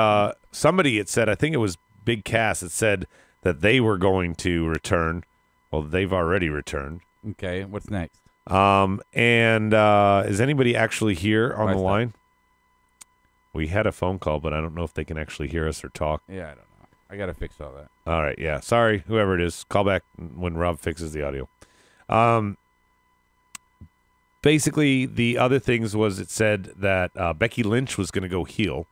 somebody. It said I think it was Big Cass. It said that they were going to return. Well, they've already returned. Okay. What's next? And is anybody actually here on the line? We had a phone call, but I don't know if they can actually hear us or talk. Yeah, I don't know. I got to fix all that. All right, yeah. Sorry, whoever it is. Call back when Rob fixes the audio. Basically, the other things was it said that Becky Lynch was going to go heel.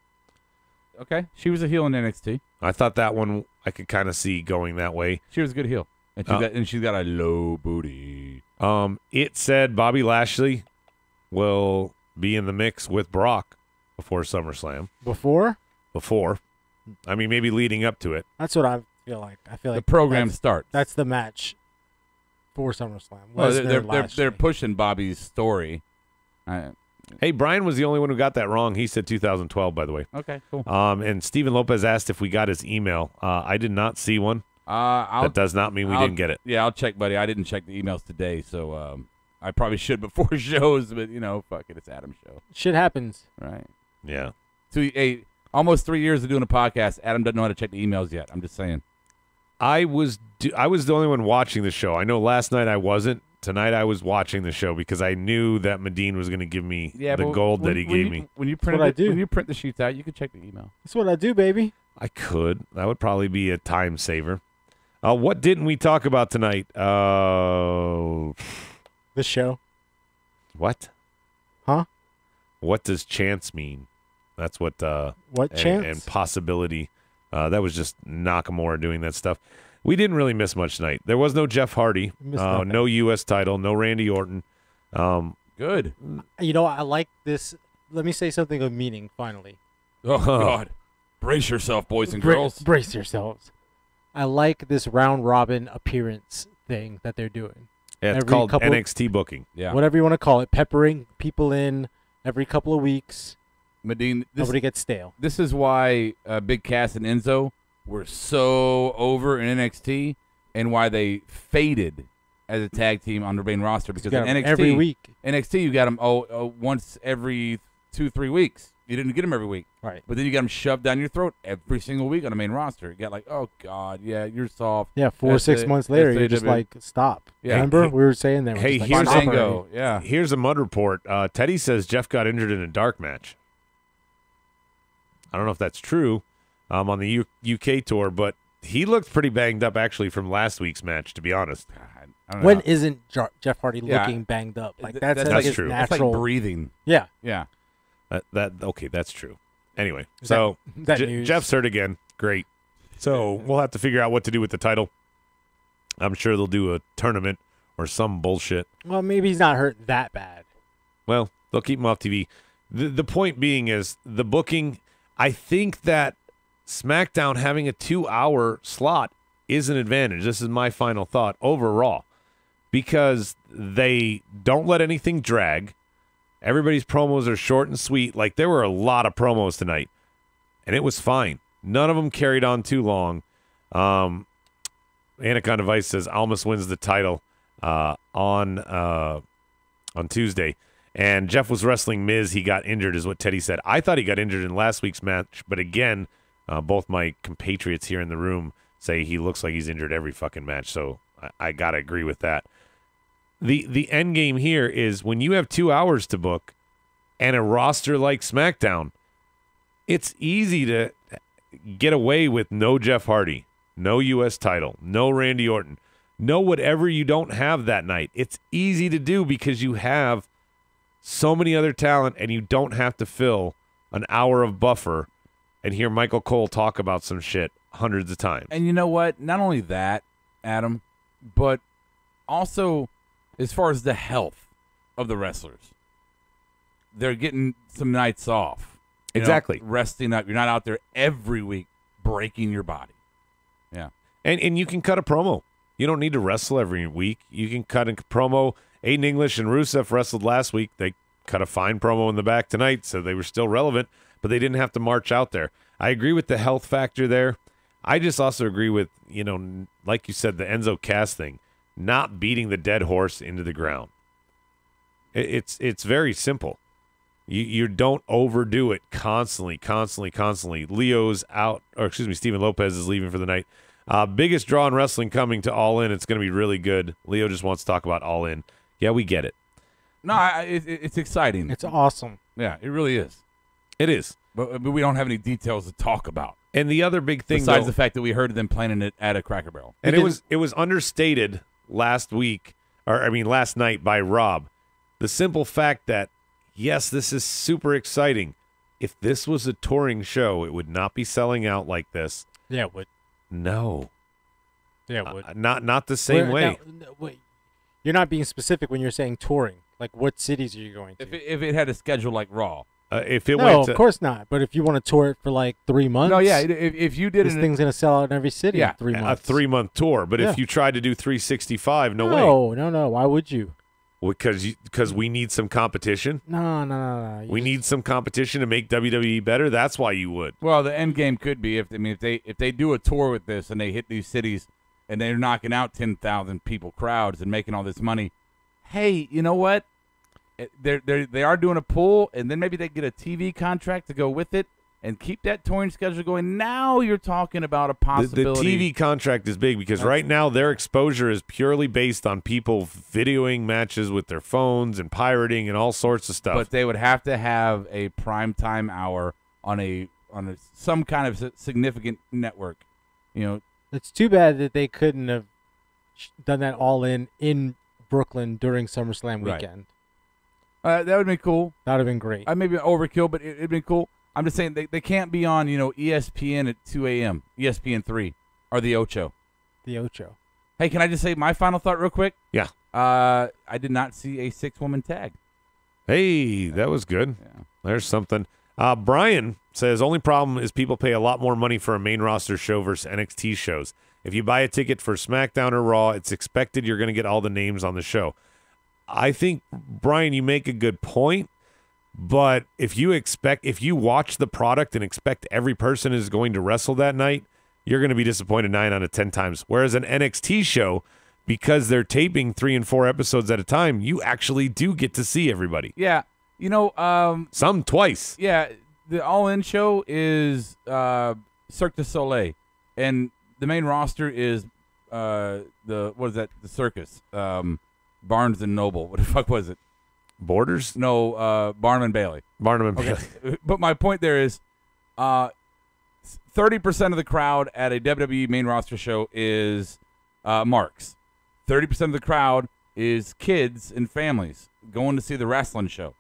Okay. She was a heel in NXT. I thought that one I could kind of see going that way. She was a good heel. And she's got a low booty. It said Bobby Lashley will be in the mix with Brock before SummerSlam. Before? I mean, maybe leading up to it. That's what I I feel like the program that's, starts. That's the match for SummerSlam. Well, Lesnar, they're Lashley. pushing Bobby's story. Hey, Brian was the only one who got that wrong. He said 2012, by the way. Okay, cool. And Steven Lopez asked if we got his email. I did not see one. That does not mean we didn't get it. Yeah, I'll check, buddy. I didn't check the emails today, so I probably should before shows, but, fuck it. It's Adam's show. Shit happens. Right. Yeah. So, almost 3 years of doing a podcast, Adam doesn't know how to check the emails yet. I'm just saying. I was the only one watching the show. I know last night I wasn't. Tonight I was watching the show because I knew that Medine was going to give me the gold that he gave me. When you print when you print the sheets out, you can check the email. That's what I do, baby. I could. That would probably be a time saver. What didn't we talk about tonight? The show. What? Huh? What does chance mean? That's what. What chance? And possibility. That was just Nakamura doing that stuff. We didn't really miss much tonight. There was no Jeff Hardy, no U.S. title, no Randy Orton. Good. I like this. Let me say something of meaning, finally. Oh, God. Brace yourself, boys and girls. Brace yourselves. I like this round-robin appearance thing that they're doing. Yeah, it's called NXT booking. Yeah. Whatever you want to call it, peppering people in every couple of weeks. Medine, nobody gets stale. This is why Big Cass and Enzo were so over in NXT and why they faded as a tag team on the main roster, because in NXT every week. NXT you got them once every 2-3 weeks. You didn't get them every week, right? But then you got them shoved down your throat every single week on the main roster. You got like, oh God, yeah, you're soft. Yeah, 4 or 6 months later, you're just like, stop. Yeah. Remember we were saying that. Hey, like, here's Mango. Yeah. Here's a mud report. Teddy says Jeff got injured in a dark match. I don't know if that's true. On the UK tour, but he looked pretty banged up actually from last week's match, to be honest. I don't know. When isn't Jeff Hardy looking banged up? Like that's like true. That's natural. like breathing. Yeah. Yeah. Okay, that's true. Anyway, so Jeff's hurt again. Great. So we'll have to figure out what to do with the title. I'm sure they'll do a tournament or some bullshit. Well, maybe he's not hurt that bad. Well, they'll keep him off TV. The point being is the booking. I think that SmackDown having a 2-hour slot is an advantage. This is my final thought over Raw, because they don't let anything drag. Everybody's promos are short and sweet. Like, there were a lot of promos tonight, and it was fine. None of them carried on too long. Anaconda Vice says Almas wins the title on Tuesday. And Jeff was wrestling Miz. He got injured, is what Teddy said. I thought he got injured in last week's match, but again, both my compatriots here in the room say he looks like he's injured every fucking match, so I got to agree with that. The end game here is when you have 2 hours to book and a roster like SmackDown, it's easy to get away with no Jeff Hardy, no U.S. title, no Randy Orton, no whatever you don't have that night. It's easy to do because you have so many other talent and you don't have to fill an hour of buffer and hear Michael Cole talk about some shit hundreds of times. And you know what? Not only that, Adam, but also as far as the health of the wrestlers. They're getting some nights off. Exactly. Resting up. You're not out there every week breaking your body. Yeah. And you can cut a promo. You don't need to wrestle every week. You can cut a promo. Aiden English and Rusev wrestled last week. They cut a fine promo in the back tonight, so they were still relevant, but they didn't have to march out there. I agree with the health factor there. I just also agree with, like you said, the Enzo Cass thing, not beating the dead horse into the ground. It's very simple. You don't overdo it constantly. Leo's out, or excuse me, Steven Lopez is leaving for the night. Biggest draw in wrestling coming to All In. It's going to be really good. Leo just wants to talk about All In. Yeah, we get it. No, it's exciting. It's awesome. Yeah, it really is. It is. But we don't have any details to talk about. And the other big thing, besides the fact that we heard them planning it at a Cracker Barrel, and it was understated last night by Rob. The simple fact that, yes, this is super exciting. If this was a touring show, it would not be selling out like this. Yeah, it would. No. Yeah, it would. Not the same way. Wait. You're not being specific when you're saying touring. Like, what cities are you going to? If it had a schedule like Raw, If it No, went to, of course not. But if you want to tour it for like 3 months, No, yeah. If you did this it, thing's gonna sell out in every city Yeah, in 3 a months. 3-month tour, but Yeah. if you tried to do 365, no way, No. Why would you? because we need some competition. No. We need some competition to make WWE better. That's why you would. well, the end game could be if they do a tour with this and they hit these cities and they're knocking out 10,000 people crowds and making all this money. Hey, you know what? They are doing a pool, and then maybe they get a TV contract to go with it and keep that touring schedule going. Now you're talking about a The possibility. TV contract is big because right now their exposure is purely based on people videoing matches with their phones and pirating and all sorts of stuff. But they would have to have a primetime hour on some kind of significant network. You know, It's too bad that they couldn't have done that all in Brooklyn during SummerSlam Right. weekend. that would be cool. That would have been great. I maybe overkill, but it'd be cool. I'm just saying they can't be on ESPN at 2 a.m. ESPN 3 or the Ocho. The Ocho. Hey, can I just say my final thought real quick? Yeah. I did not see a 6-woman tag. Hey, that was good. Yeah. There's something. Brian says, only problem is people pay a lot more money for a main roster show versus NXT shows. If you buy a ticket for SmackDown or Raw, it's expected you're going to get all the names on the show. I think, Brian, you make a good point, but if you watch the product and expect every person is going to wrestle that night, you're going to be disappointed 9 out of 10 times. Whereas an NXT show, because they're taping 3 and 4 episodes at a time, you actually do get to see everybody. Yeah. Some twice. Yeah, the All-In show is Cirque du Soleil, and the main roster is the circus, Barnes and Noble. What the fuck was it? Borders? No, Barnum and Bailey. Barnum and Bailey. But my point there is, 30% of the crowd at a WWE main roster show is marks. 30% of the crowd is kids and families going to see the wrestling show.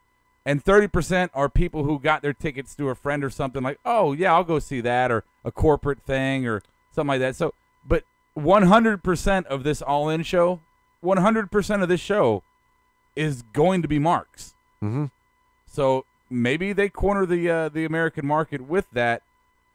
And 30% are people who got their tickets through a friend or something like, oh, yeah, I'll go see that, or a corporate thing or something like that. So, but 100% of this All-In show, 100% of this show is going to be marks. Mm-hmm. So maybe they corner the American market with that.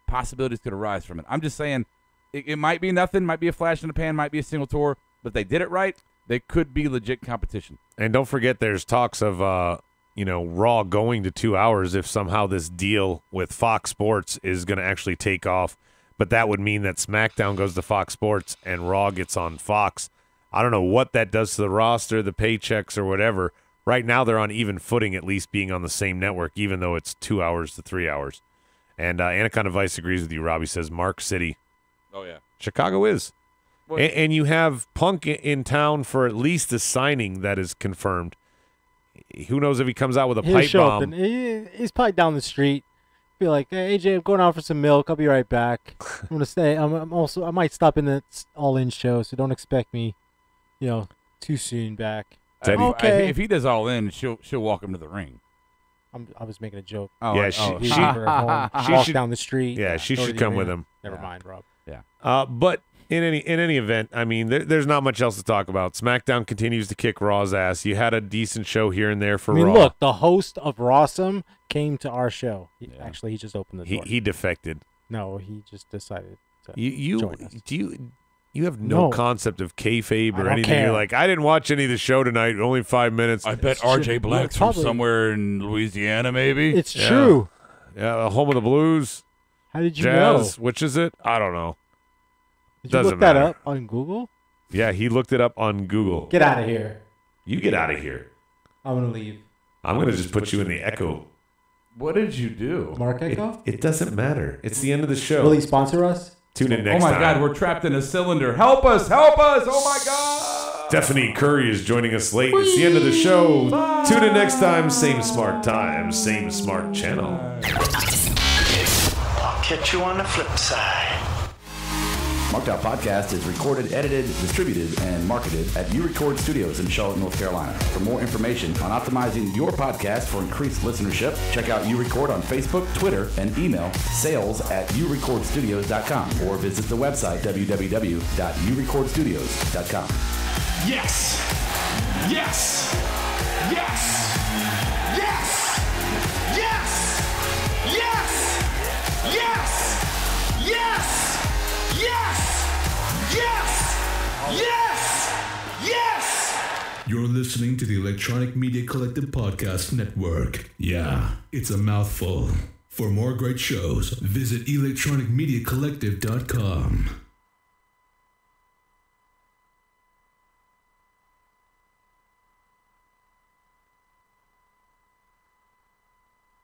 Possibilities could arise from it. I'm just saying it might be nothing, might be a flash in the pan, might be a single tour, but if they did it right, they could be legit competition. And don't forget there's talks of Raw going to 2 hours if somehow this deal with Fox Sports is going to actually take off. But that would mean that SmackDown goes to Fox Sports and Raw gets on Fox. I don't know what that does to the roster, the paychecks, or whatever. Right now they're on even footing, at least being on the same network, even though it's 2 hours to 3 hours. And Anaconda Vice agrees with you, Robbie says Mark City. Oh, yeah. Chicago is. Well, And you have Punk in town for at least a signing that is confirmed. Who knows if he comes out with a He'll pipe show up bomb. and he's probably down the street. Be like, hey, AJ, I'm going out for some milk. I'll be right back. I'm gonna stay. I might stop in the All-In show, so don't expect me, too soon back. Teddy. If he does All-In, she'll walk him to the ring. I was making a joke. Oh, Yeah, Leave her at home, she walk should- down the street. Yeah, she go to should the come with arena. him. Never mind, Rob. But in any event, I mean, there's not much else to talk about. SmackDown continues to kick Raw's ass. You had a decent show here and there for Raw. Look, the host of Rawsome came to our show. Actually, he just opened the door. He defected. No, he just decided to You join us. you have no No. concept of kayfabe I or don't anything. care. You're like, I didn't watch any of the show tonight. Only 5 minutes. I bet true. RJ Black's from Probably. somewhere in Louisiana, maybe. It's Yeah. true. Yeah, home of the blues, How did you jazz. know? Which is it? I don't know. Did you Doesn't look that matter. up on Google? Yeah, he looked it up on Google. Get out of here. You get out of here. I'm gonna leave. I'm gonna just put you in the echo. What did you do? Mark Echo? It doesn't matter. It's the end of the show. Will he sponsor us? Tune in Oh next my time. God, we're trapped in a cylinder. Help us! Help us! Oh my God! Stephanie Curry is joining us late. It's the end of the show. Tune in next time. Same smart time, same smart channel. I'll catch you on the flip side. Smackdown Podcast is recorded, edited, distributed, and marketed at U-Record Studios in Charlotte, North Carolina. For more information on optimizing your podcast for increased listenership, check out U-Record on Facebook, Twitter, and email sales@urecordstudios.com or visit the website www.urecordstudios.com. Yes! Yes! Yes! Yes! Yes! listening to the Electronic Media Collective Podcast Network. Yeah, it's a mouthful. For more great shows, visit electronicmediacollective.com.